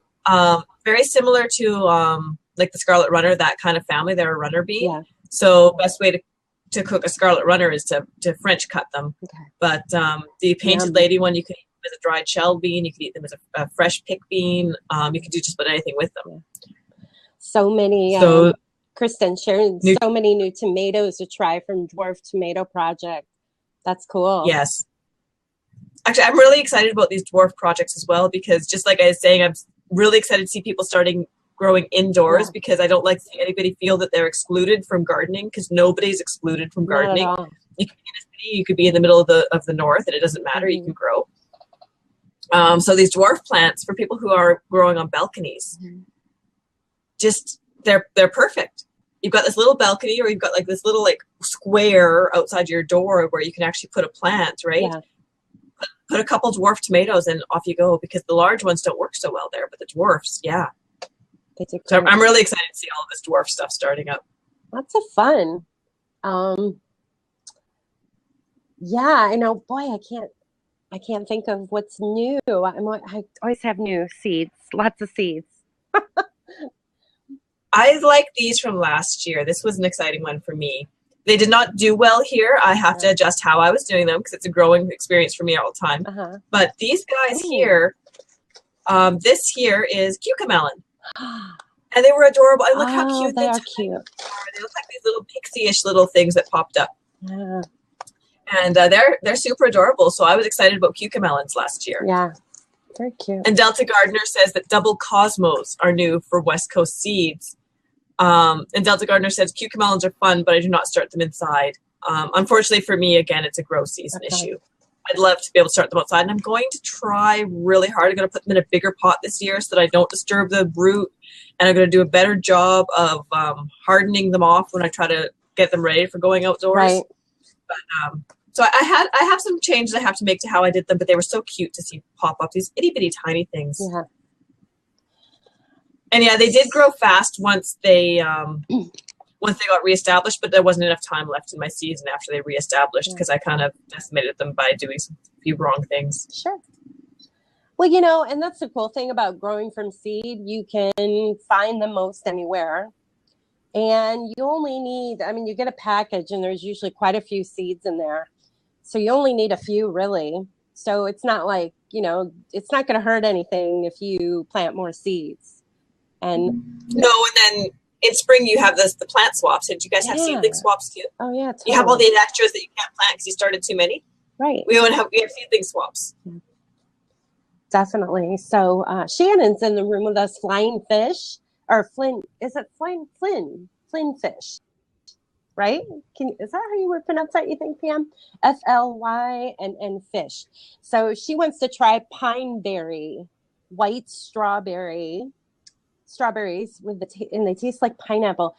Very similar to the Scarlet Runner, that kind of family. They're a runner bean. Yeah. So best way to cook a Scarlet Runner is to French cut them. Okay. But the Painted Lady one, you can eat them as a dried shell bean. You can eat them as a fresh pick bean. You can do just about anything with them. Yeah. So many, Kristen sharing so many new tomatoes to try from Dwarf Tomato Project. That's cool. Yes. Actually, I'm really excited about these dwarf projects as well, because just like I was saying, I'm really excited to see people starting growing indoors, because I don't like to see anybody feel that they're excluded from gardening, because nobody's excluded from gardening. You could be in a city, you could be in the middle of the north, and it doesn't matter. You can grow. So these dwarf plants for people who are growing on balconies, just they're perfect. You've got this little balcony, or you've got this little square outside your door where you can actually put a plant, right? Yeah. Put a couple dwarf tomatoes and off you go, because the large ones don't work so well there, but the dwarfs, yeah. So I'm really excited to see all of this dwarf stuff starting up. Lots of fun. Yeah, I know. Boy, I can't think of what's new. I always have new seeds, lots of seeds. I like these from last year. This was an exciting one for me. They did not do well here. I have to adjust how I was doing them, because it's a growing experience for me all the time. But these guys here, this here is cucamelon. And they were adorable. And look how cute they are. Cute. They look like these little pixie-ish little things that popped up. Yeah. And they're super adorable. So I was excited about cucamelons last year. Yeah. Very cute. And Delta Gardner says that double cosmos are new for West Coast seeds. And Delta Gardner says cucamelons are fun, but I do not start them inside. Unfortunately for me, again, it's a grow season issue. I'd love to be able to start them outside, and I'm going to try really hard. I'm going to put them in a bigger pot this year so that I don't disturb the root, and I'm going to do a better job of hardening them off when I try to get them ready for going outdoors. Right. But, so I have some changes I have to make to how I did them, but they were so cute to see pop up, these itty bitty tiny things. Yeah. And yeah, they did grow fast once they got reestablished, but there wasn't enough time left in my season after they reestablished because I kind of decimated them by doing a few wrong things. Sure. Well, you know, and that's the cool thing about growing from seed. You can find them most anywhere. And you only need, I mean, you get a package and there's usually quite a few seeds in there. So you only need a few, really. So it's not like, you know, it's not going to hurt anything if you plant more seeds. And no, and then in spring you have the plant swaps. Did you guys have seedling swaps too? Oh yeah, totally. You have all the extras that you can't plant because you started too many. Right. We have seedling swaps. Yeah. Definitely. So Shannon's in the room with us. Flying fish or Flynn? Is it Flynn fish? Right? Is that how you would pronounce that? You think, Pam? FLYNN fish. So she wants to try pineberry, white strawberries with and they taste like pineapple.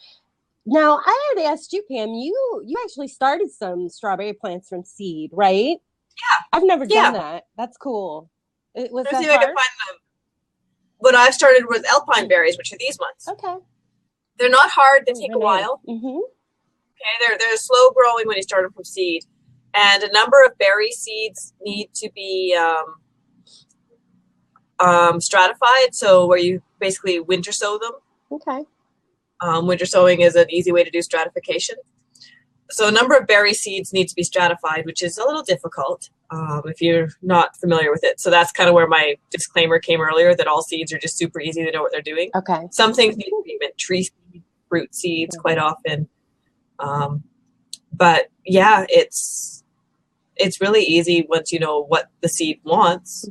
Now, I had asked you, Pam, you actually started some strawberry plants from seed, right? Yeah. I've never done that. That's cool. Was that hard? I can find them. What I've started with alpine berries, which are these ones. Okay. They're not hard. They take a while. Mm-hmm. Okay, they're slow growing when you start them from seed. And a number of berry seeds need to be stratified, so where you basically winter sow them. Okay. Winter sowing is an easy way to do stratification. So a number of berry seeds need to be stratified, which is a little difficult if you're not familiar with it. So that's kind of where my disclaimer came earlier, that all seeds are just super easy to know what they're doing. Okay. Some things need treatment, tree seeds, fruit seeds quite often. But yeah, it's really easy once you know what the seed wants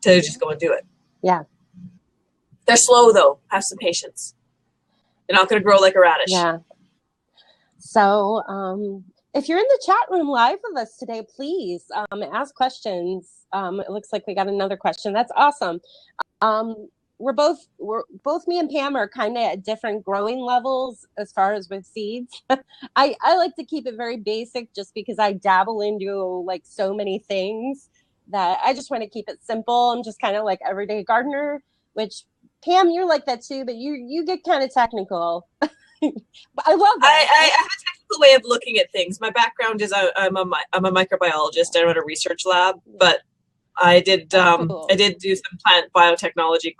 to just go and do it. Yeah. They're slow though. Have some patience. They're not going to grow like a radish. Yeah. So if you're in the chat room live with us today, please ask questions. It looks like we got another question. That's awesome. We're both me and Pam are kind of at different growing levels as far as with seeds. I like to keep it very basic just because I dabble into like so many things that I just want to keep it simple. I'm just kind of like everyday gardener, which Pam, you're like that too, but you get kind of technical. I love that. I have a technical way of looking at things. My background is I'm a microbiologist. I run a research lab, but I did do some plant biotechnology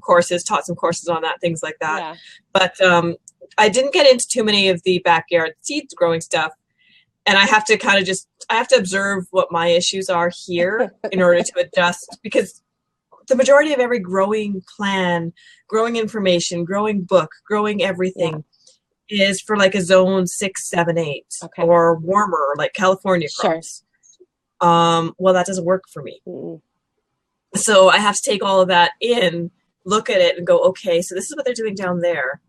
courses, taught some courses on that, things like that. Yeah. But I didn't get into too many of the backyard seeds growing stuff. And I have to I have to observe what my issues are here in order to adjust, because the majority of every growing plan, growing information, growing book, growing everything is for like a zone 6, 7, 8 or warmer, like California crops. Sure. Well, that doesn't work for me. So I have to take all of that in, look at it and go, okay, so this is what they're doing down there.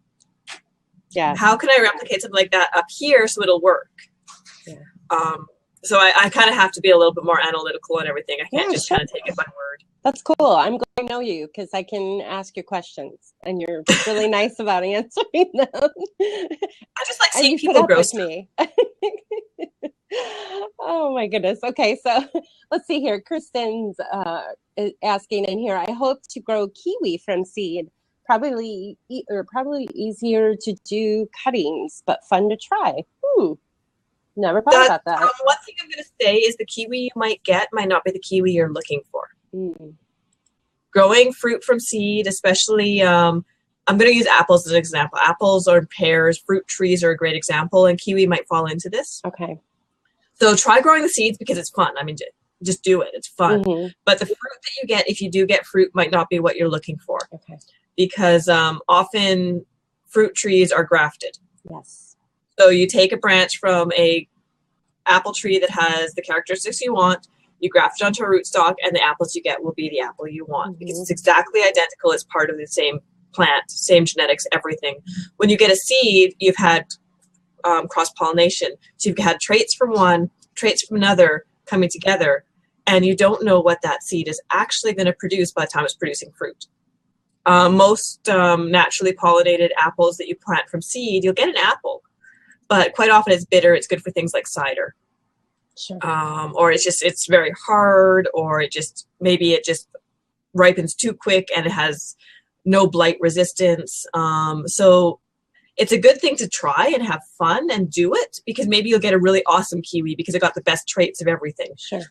Yeah. How can I replicate something like that up here so it'll work? Yeah. So I kind of have to be a little bit more analytical on everything. I can't just kind of take it by word. That's cool. I'm glad I know you because I can ask you questions and you're really nice about answering them. I just like seeing people grow stuff. Me. Oh my goodness. Okay, so let's see here. Kristen's asking in here, I hope to grow kiwi from seed. Probably easier to do cuttings, but fun to try. Never thought about that. One thing I'm going to say is the kiwi you might get might not be the kiwi you're looking for. Growing fruit from seed, especially, I'm going to use apples as an example. Apples or pears, fruit trees are a great example, and kiwi might fall into this. Okay. So try growing the seeds because it's fun. I mean, just do it. It's fun. But the fruit that you get, if you do get fruit, might not be what you're looking for. Okay. Because often fruit trees are grafted. Yes. So you take a branch from a apple tree that has the characteristics you want, You graft it onto a rootstock, and the apples you get will be the apple you want because it's exactly identical. It's part of the same plant, same genetics, everything. When you get a seed, you've had cross-pollination. So you've had traits from one, traits from another coming together, and you don't know what that seed is actually going to produce by the time it's producing fruit. Most naturally pollinated apples that you plant from seed, you'll get an apple, but quite often it's bitter. It's good for things like cider. Sure. Or it's very hard, or maybe it just ripens too quick and it has no blight resistance. So it's a good thing to try and have fun and do it, because maybe you'll get a really awesome kiwi because it got the best traits of everything. Sure.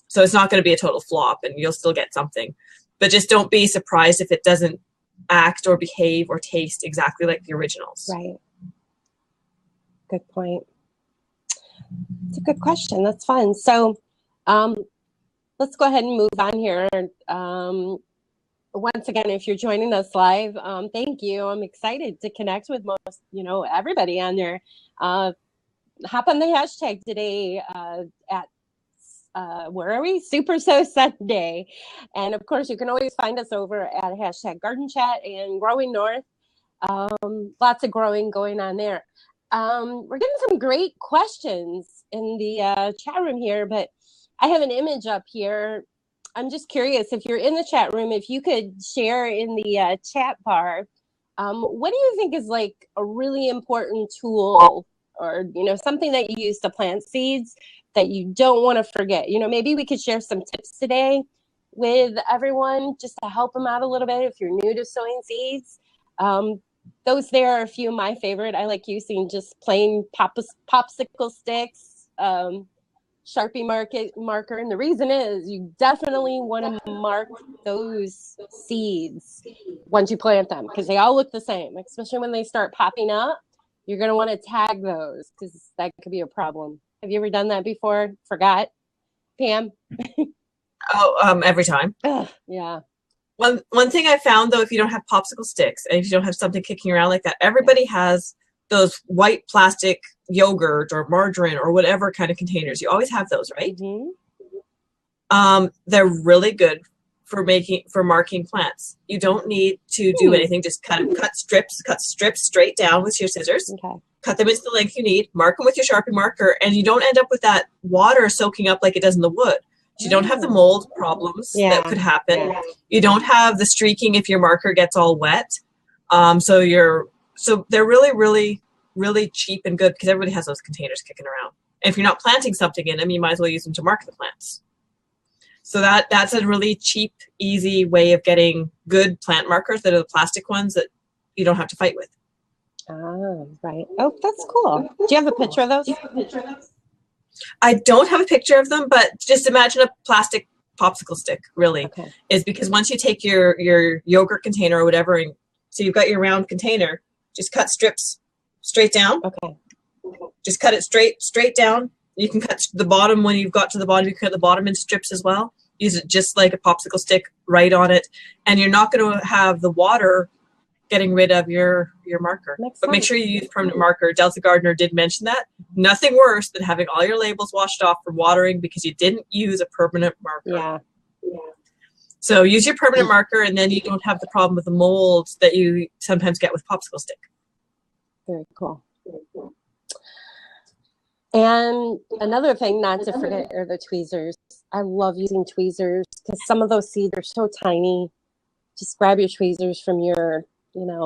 So it's not going to be a total flop, and you'll still get something. But just don't be surprised if it doesn't act or behave or taste exactly like the originals. Right. Good point. It's a good question. That's fun. So let's go ahead and move on here. Once again, if you're joining us live, thank you. I'm excited to connect with most, everybody on there. Hop on the hashtag today at where are we? Super So Sunday. And of course, you can always find us over at hashtag Garden Chat and Growing North. Lots of growing going on there. We're getting some great questions in the chat room here, but I have an image up here. I'm just curious if you're in the chat room, if you could share in the chat bar, what do you think is like a really important tool, or, something that you use to plant seeds that you don't want to forget? Maybe we could share some tips today with everyone just to help them out a little bit if you're new to sowing seeds. Those there are a few of my favorite. I like using just plain popsicle sticks, Sharpie marker. And the reason is you definitely want to mark those seeds once you plant them, because they all look the same, especially when they start popping up. You're going to want to tag those because that could be a problem. Have you ever done that before? Forgot, Pam? Every time. Yeah. One thing I found, though, if you don't have popsicle sticks and if you don't have something kicking around like that, everybody has those white plastic yogurt or margarine or whatever kind of containers. You always have those, right? Mm-hmm. They're really good for marking plants. You don't need to do anything. Just cut strips straight down with your scissors. Okay. Cut them into the length you need. Mark them with your Sharpie marker, and you don't end up with that water soaking up like it does in the wood. You don't have the mold problems that could happen. Yeah. You don't have the streaking if your marker gets all wet. So they're really, really, really cheap and good because everybody has those containers kicking around. And if you're not planting something in them, you might as well use them to mark the plants. So that's a really cheap, easy way of getting good plant markers that are the plastic ones that you don't have to fight with. Oh, right. Oh, that's cool. Do you have a picture of those? I don't have a picture of them, but just imagine a plastic popsicle stick, really. Okay. Is because once you take your yogurt container or whatever, and so you've got your round container, just cut strips straight down. Okay. Just cut it straight down. You can cut the bottom when you've got to the bottom. You can cut the bottom in strips as well. Use it just like a popsicle stick right on it. And you're not going to have the water getting rid of your marker. But make sure you use permanent marker. Delta Gardner did mention that. Nothing worse than having all your labels washed off from watering because you didn't use a permanent marker. Yeah. So use your permanent marker, and then you don't have the problem with the molds that you sometimes get with popsicle stick. Very cool. And another thing not to forget are the tweezers. I love using tweezers because some of those seeds are so tiny. Just grab your tweezers from your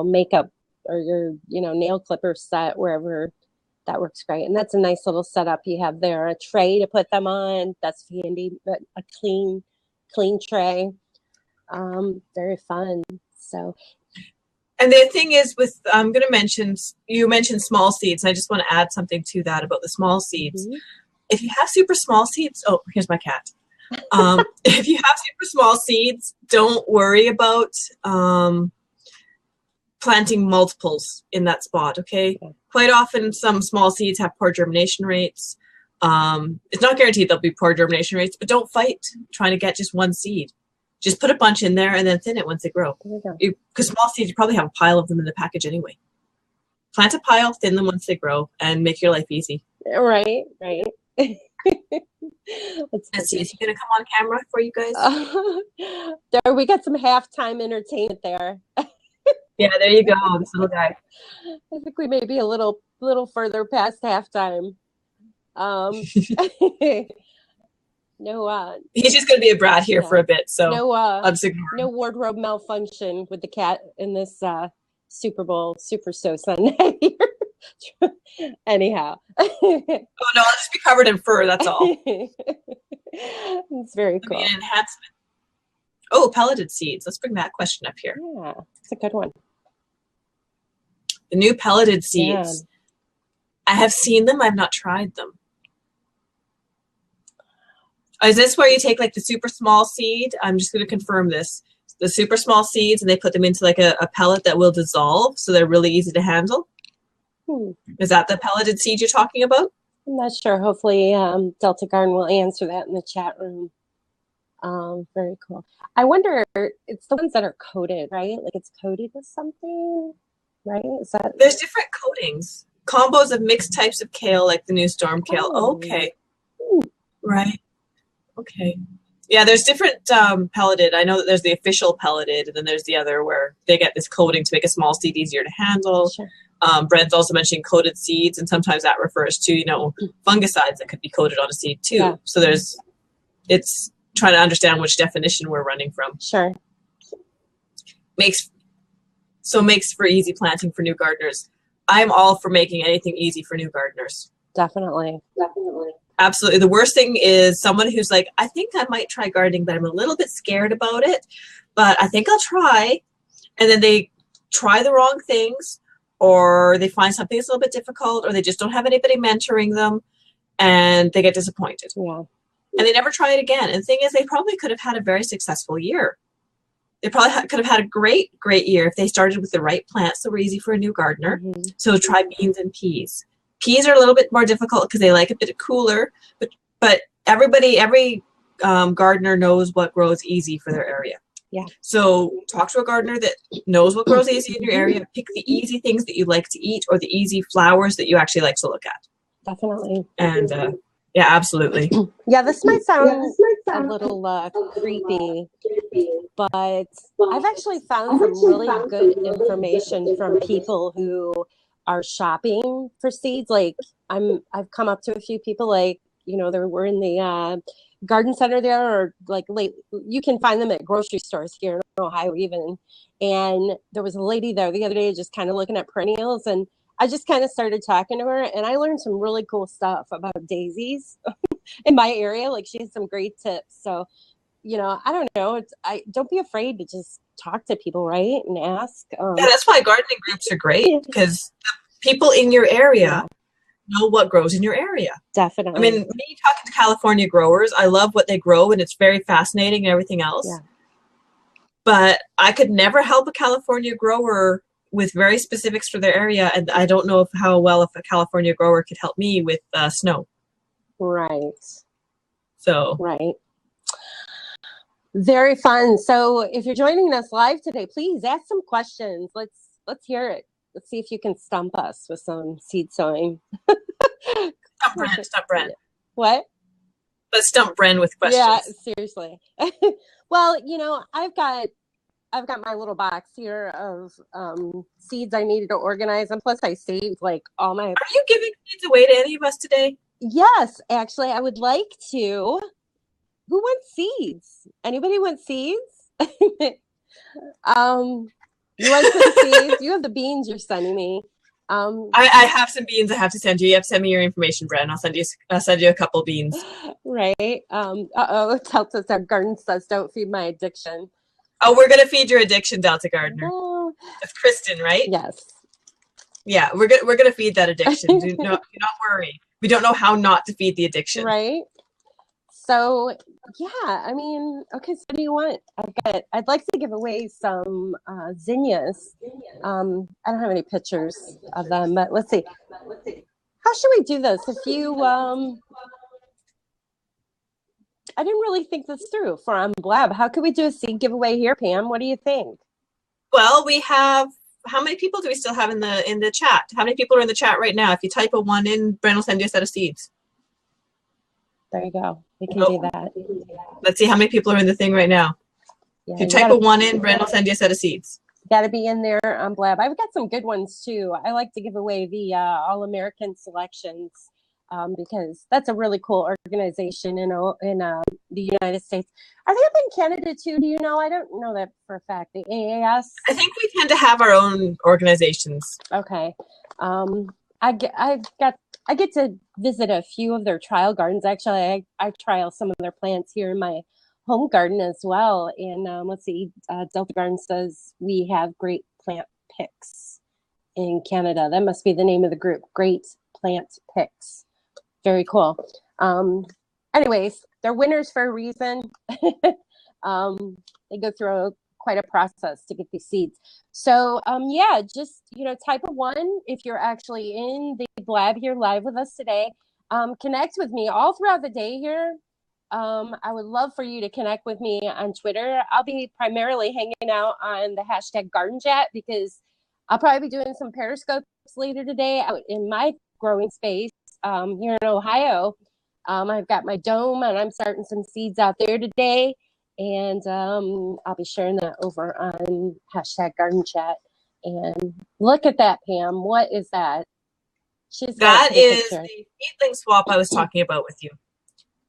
makeup or your, nail clipper set, wherever. That works great. And that's a nice little setup you have there. A tray to put them on. That's handy, but a clean tray. Very fun. So. And the thing is I'm going to mention, you mentioned small seeds. And I just want to add something to that about the small seeds. Mm-hmm. If you have super small seeds, here's my cat. If you have super small seeds, don't worry about planting multiples in that spot, okay? Quite often, some small seeds have poor germination rates. It's not guaranteed there'll be poor germination rates, but don't fight trying to get just one seed. Just put a bunch in there and then thin it once they grow. Because small seeds, you probably have a pile of them in the package anyway. Plant a pile, thin them once they grow, and make your life easy. Right. Let's see, is he going to come on camera for you guys? There, we got some halftime entertainment there. Yeah, there you go, this little guy. I think we may be a little further past halftime. No, he's just going to be a brat here for a bit, so no wardrobe malfunction with the cat in this Super Bowl Super Show Sunday. Anyhow. Oh no, I'll just be covered in fur, that's all. It's very cool. An enhancement. Oh, pelleted seeds. Let's bring that question up here. Yeah, it's a good one. The new pelleted seeds. Yeah. I have seen them, I've not tried them. Is this where you take like the super small seed? I'm just going to confirm this. The super small seeds, and they put them into like a pellet that will dissolve, so they're really easy to handle. Is that the pelleted seed you're talking about? I'm not sure. Hopefully Delta Garden will answer that in the chat room. Very cool. I wonder, it's the ones that are coated, right? Like it's coated with something, right? Is that... There's different coatings. Combos of mixed types of kale, like the new storm kale. Oh, okay. Right. Okay. Yeah, there's different pelleted. I know that there's the official pelleted, and then there's the other where they get this coating to make a small seed easier to handle. Sure. Brent's also mentioning coated seeds, and sometimes that refers to, you know, fungicides that could be coated on a seed too. Yeah. So it's trying to understand which definition we're running from. Sure. Makes for easy planting for new gardeners. I'm all for making anything easy for new gardeners. Definitely. Absolutely. The worst thing is someone who's like, I think I might try gardening, but I'm a little bit scared about it, but I think I'll try. And then they try the wrong things, or they find something that's a little bit difficult, or they just don't have anybody mentoring them, and they get disappointed. Yeah. And they never try it again. And the thing is, they probably could have had a very successful year. They probably could have had a great year if they started with the right plants that were easy for a new gardener. Mm-hmm. So try beans and peas. Peas are a little bit more difficult because they like a bit cooler, but every gardener knows what grows easy for their area. Yeah. So talk to a gardener that knows what grows easy in your area. Pick the easy things that you like to eat, or the easy flowers that you actually like to look at. Definitely. And yeah, absolutely. Yeah, this might sound a little creepy, but I've actually found some really good information from people who are shopping for seeds. Like I've come up to a few people, like, you know, we're in the garden center there, or like you can find them at grocery stores here in Ohio even. And there was a lady there the other day just kind of looking at perennials, and I just kind of started talking to her, and I learned some really cool stuff about daisies in my area. Like, she has some great tips. So, you know, I don't know. Don't be afraid to just talk to people, right? And ask. Yeah, that's why gardening groups are great, because people in your area know what grows in your area. Definitely. I mean, me talking to California growers, I love what they grow, and it's very fascinating and everything else. Yeah. But I could never help a California grower with very specifics for their area, and I don't know how well if a California grower could help me with snow. Right. So. Right. Very fun. So if you're joining us live today, please ask some questions. Let's hear it. Let's see if you can stump us with some seed sowing. Stump Bren. What? Let's stump Bren with questions. Yeah, seriously. Well, you know, I've got my little box here of seeds I needed to organize, and plus I saved like all my... Are you giving seeds away to any of us today? Yes, actually, I would like to. Who wants seeds? Anybody want seeds? You want some seeds? You have the beans you're sending me. I have some beans I have to send you. You have to send me your information, Brent. I'll send you a couple beans. Right. Delta said, Garden says, don't feed my addiction. Oh, we're gonna feed your addiction, Delta Gardener. Oh. That's Kristen, right? Yes. Yeah, we're gonna feed that addiction. do not worry. We don't know how not to feed the addiction. Right. So yeah, I mean, okay. So what do you want? I'd like to give away some zinnias. I don't have any pictures of them, but let's see. How should we do this? If you I didn't really think this through for Blab. How could we do a seed giveaway here, Pam? What do you think? Well, we have, how many people do we still have in the chat? How many people are in the chat right now? If you type a 1 in, Brent will send you a set of seeds. There you go. We can do Nope. that. Let's see how many people are in the thing right now. Yeah, If you type a 1 in, Brent will send you a set of seeds. Got to be in there on Blab. I've got some good ones too. I like to give away the All-American selections because that's a really cool organization in the United States. Are they up in Canada too? Do you know? I don't know that for a fact. The AAS? I think we tend to have our own organizations. Okay. I get to visit a few of their trial gardens. Actually, I trial some of their plants here in my home garden as well. And let's see, Delta Garden says we have great plant picks in Canada. That must be the name of the group, Great Plant Picks. Very cool. Anyways, they're winners for a reason. They go through quite a process to get these seeds. So yeah, just type a 1 if you're actually in the Blab here live with us today. Connect with me all throughout the day here. I would love for you to connect with me on Twitter. I'll be primarily hanging out on the hashtag Garden Chat because I'll probably be doing some periscopes later today out in my growing space here in Ohio. I've got my dome and I'm starting some seeds out there today. And I'll be sharing that over on hashtag Garden Chat. And look at that, Pam. What is that? That is the seedling swap I was talking about with you.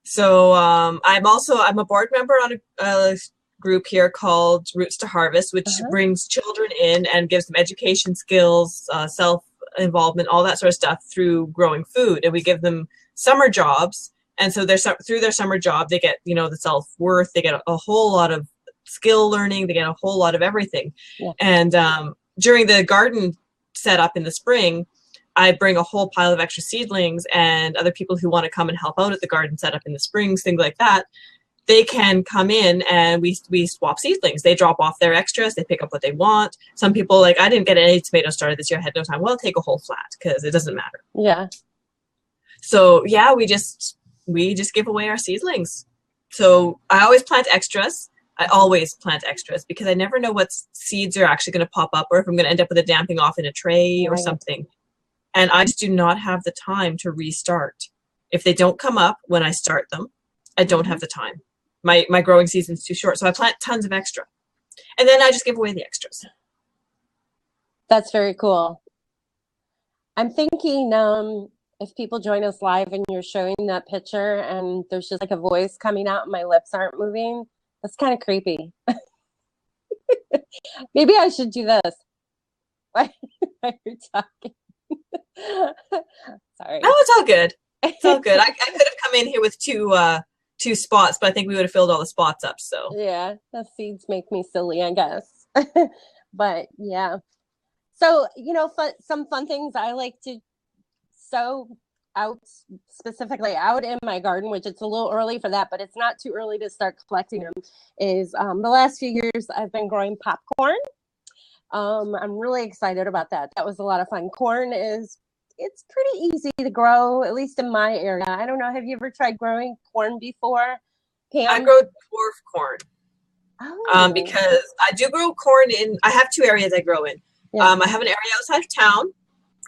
So I'm a board member on a group here called Roots to Harvest, which brings children in and gives them education skills, self-involvement, all that sort of stuff through growing food. And we give them summer jobs. And so through their summer job, they get, the self-worth, they get a whole lot of skill learning, they get a whole lot of everything. Yeah. And during the garden setup in the spring, I bring a whole pile of extra seedlings, and other people who want to come and help out at the garden setup in the springs, things like that, they can come in and we swap seedlings. They drop off their extras, they pick up what they want. Some people, like, I didn't get any tomatoes started this year, I had no time. Well, take a whole flat because it doesn't matter. Yeah. So yeah, we just give away our seedlings. So I always plant extras. I always plant extras because I never know what seeds are actually going to pop up or if I'm going to end up with a damping off in a tray or something. And I just do not have the time to restart. If they don't come up when I start them, I don't have the time. My growing season's too short. So I plant tons of extra. And then I just give away the extras. That's very cool. I'm thinking if people join us live and you're showing that picture and there's just like a voice coming out and my lips aren't moving, that's kind of creepy. Maybe I should do this while you're talking. Sorry. No, it's all good. It's all good. I could have come in here with two spots, but I think we would have filled all the spots up. So yeah, the seeds make me silly, I guess. But yeah. So, some fun things I like to sow out, specifically out in my garden, which it's a little early for that, but it's not too early to start collecting them, is the last few years I've been growing popcorn. I'm really excited about that. That was a lot of fun. Corn it's pretty easy to grow, at least in my area. I don't know. Have you ever tried growing corn before, Pam? I grow dwarf corn. Oh. Because I do grow corn I have two areas I grow in. Yeah. I have an area outside of town,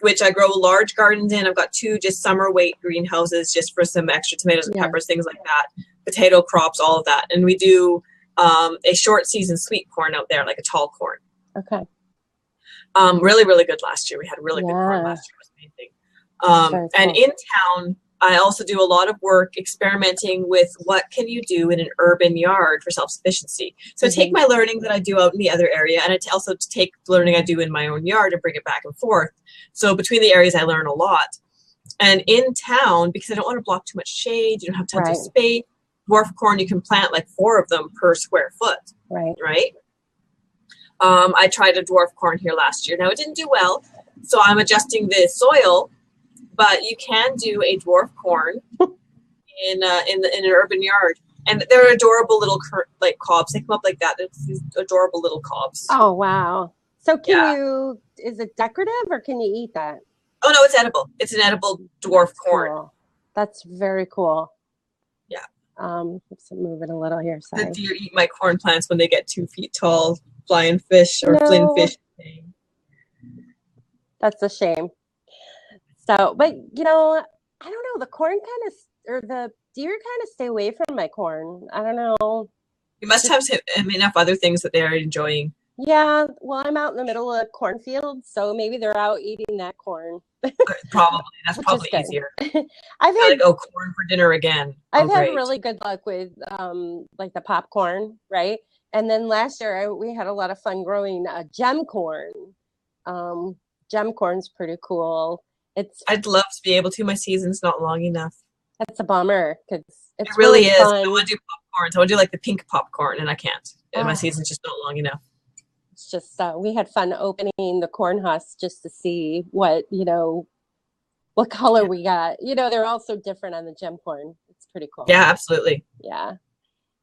which I grow large gardens in. I've got 2 just summer weight greenhouses just for some extra tomatoes and peppers, things like that, potato crops, all of that. And we do a short season sweet corn out there, like a tall corn. Okay. Really, really good last year. We had really good corn last year. Was amazing. And in town, I also do a lot of work experimenting with what can you do in an urban yard for self-sufficiency. So I take my learning that I do out in the other area, and I also take the learning I do in my own yard and bring it back and forth. So between the areas, I learn a lot. And in town, because I don't want to block too much shade, you don't have tons of space. Dwarf corn, you can plant like 4 of them per square foot. Right? I tried a dwarf corn here last year. Now it didn't do well, so I'm adjusting the soil. But you can do a dwarf corn in an urban yard, and they're adorable little like cobs. They come up like that. It's these adorable little cobs. Oh wow! So is it decorative or can you eat that? Oh no, it's edible. It's an edible dwarf corn. Cool. That's very cool. Yeah. Let's move it a little here. Sorry. The deer eat my corn plants when they get 2 feet tall. Flying fish or flynn fish. That's a shame. So, but I don't know. The corn kind of or the deer kind of stay away from my corn. I don't know. You must have enough other things that they're enjoying. Yeah, well, I'm out in the middle of a cornfield, so maybe they're out eating that corn. Probably. That's Which probably is good. easier. I've had like, oh, corn for dinner again. I've had great. really good luck with like the popcorn, right? And then last year we had a lot of fun growing gem corn. Gem corn's pretty cool. I'd love to be able to. My season's not long enough. That's a bummer because it's it really is. fun. I want to do popcorn. So I want to do like the pink popcorn, and I can't. And my Oh. season's just not long enough. It's just we had fun opening the corn husks just to see what what color we got. They're all so different on the gem corn. It's pretty cool. Yeah, absolutely. Yeah.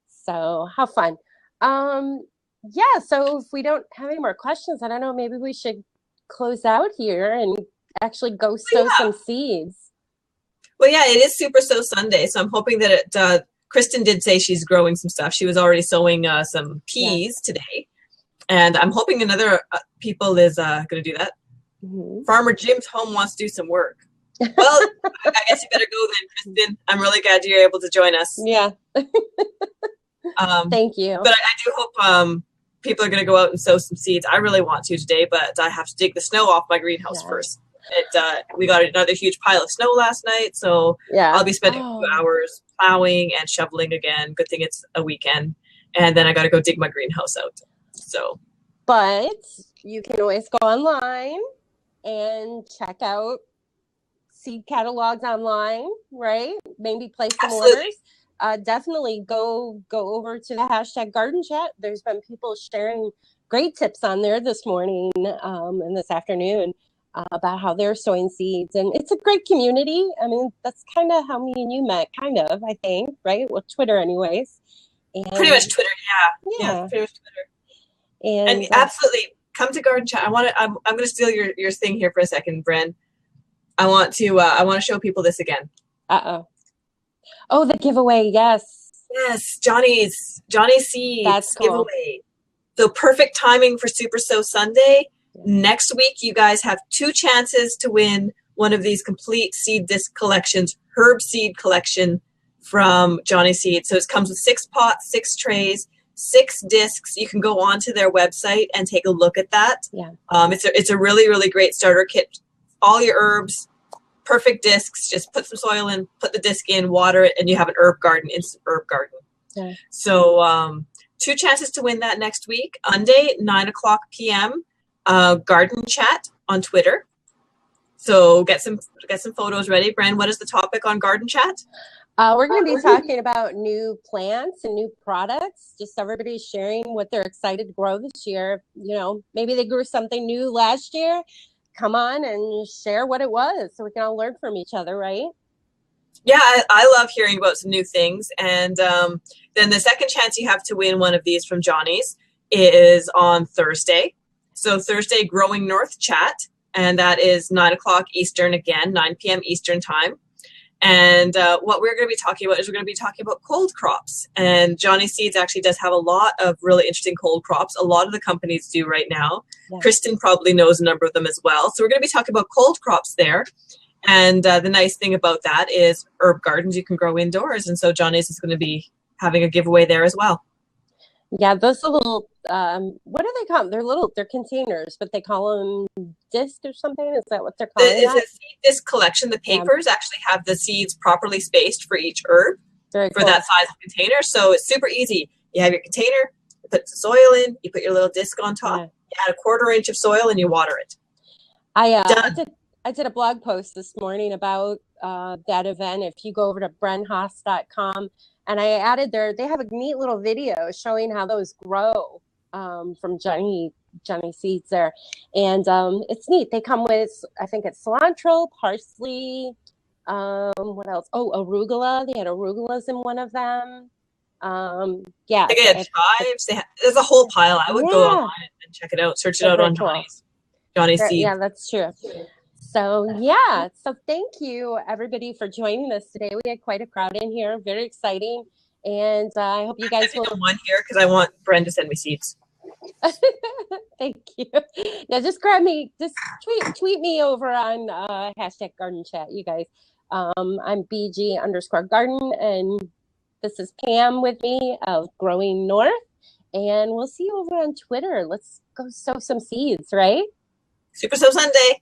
So how fun. Yeah, so if we don't have any more questions, I don't know, maybe we should close out here and actually go sow some seeds. Well, yeah, it is Super Sow Sunday, so I'm hoping that Kristen did say she's growing some stuff. She was already sowing some peas today, and I'm hoping another people is going to do that. Mm-hmm. Farmer Jim's home wants to do some work. Well, I guess you better go then, Kristen. I'm really glad you're able to join us. Yeah. Thank you. But I do hope people are going to go out and sow some seeds. I really want to today, but I have to dig the snow off my greenhouse first. We got another huge pile of snow last night, so I'll be spending a few hours plowing and shoveling again. Good thing it's a weekend. And then I got to go dig my greenhouse out. But you can always go online and check out seed catalogs online, right? Maybe place some orders. Definitely go over to the hashtag Garden Chat. There's been people sharing great tips on there this morning and this afternoon about how they're sowing seeds. And it's a great community. I mean, that's kind of how me and you met, kind of, I think, right? Well, Twitter anyways. And, pretty much Twitter, yeah. Pretty much Twitter. And absolutely, come to Garden Chat. I'm going to steal your thing here for a second, Bren. I want to show people this again. Oh, the giveaway, yes. Yes, Johnny's Seeds. That's cool. Giveaway. So perfect timing for Super Sow Sunday. Next week, you guys have 2 chances to win one of these complete seed disc collections, herb seed collection from Johnny Seeds. So it comes with 6 pots, 6 trays, 6 discs. You can go onto their website and take a look at that. Yeah. It's a really, really great starter kit. All your herbs, perfect discs. Just put some soil in, put the disc in, water it, and you have an herb garden, instant herb garden. Yeah. So 2 chances to win that next week. Monday, 9:00 p.m. Garden Chat on Twitter. So get some photos ready. Bren, what is the topic on Garden Chat? We're going to be talking about new plants and new products. Just everybody's sharing what they're excited to grow this year. Maybe they grew something new last year. Come on and share what it was so we can all learn from each other, right? Yeah, I love hearing about some new things. And then the second chance you have to win one of these from Johnny's is on Thursday. So Thursday, Growing North Chat, and that is 9:00 Eastern again, 9 p.m. Eastern time. And what we're going to be talking about is we're going to be talking about cold crops. And Johnny Seeds actually does have a lot of really interesting cold crops. A lot of the companies do right now. Yeah. Kristen probably knows a number of them as well. So we're going to be talking about cold crops there. And the nice thing about that is herb gardens you can grow indoors. And so Johnny's is going to be having a giveaway there as well. Yeah, those little, what do they call them? They're containers, but they call them discs or something? Is that what they're calling It's a seed disc collection. The papers actually have the seeds properly spaced for each herb for that size of container. So it's super easy. You have your container, you put some soil in, you put your little disc on top, you add a 1/4 inch of soil, and you water it. I did a blog post this morning about that event. If you go over to brenhaas.com, and I added they have a neat little video showing how those grow from Johnny Seeds there. And it's neat. They come with, I think it's cilantro, parsley, what else? Oh, arugula. They had arugulas in one of them. Yeah. They had chives. There's a whole pile. I would go online and check it out. Search it out on Johnny Seeds. Yeah, that's true. So, yeah. So thank you, everybody, for joining us today. We had quite a crowd in here. Very exciting. And I hope you guys will. One here because I want Bren to send me seeds. Thank you. Yeah, just grab me. Just tweet me over on hashtag Garden Chat, you guys. I'm BG_garden, and this is Pam with me of Growing North, and we'll see you over on Twitter. Let's go sow some seeds, right? Super Sow Sunday.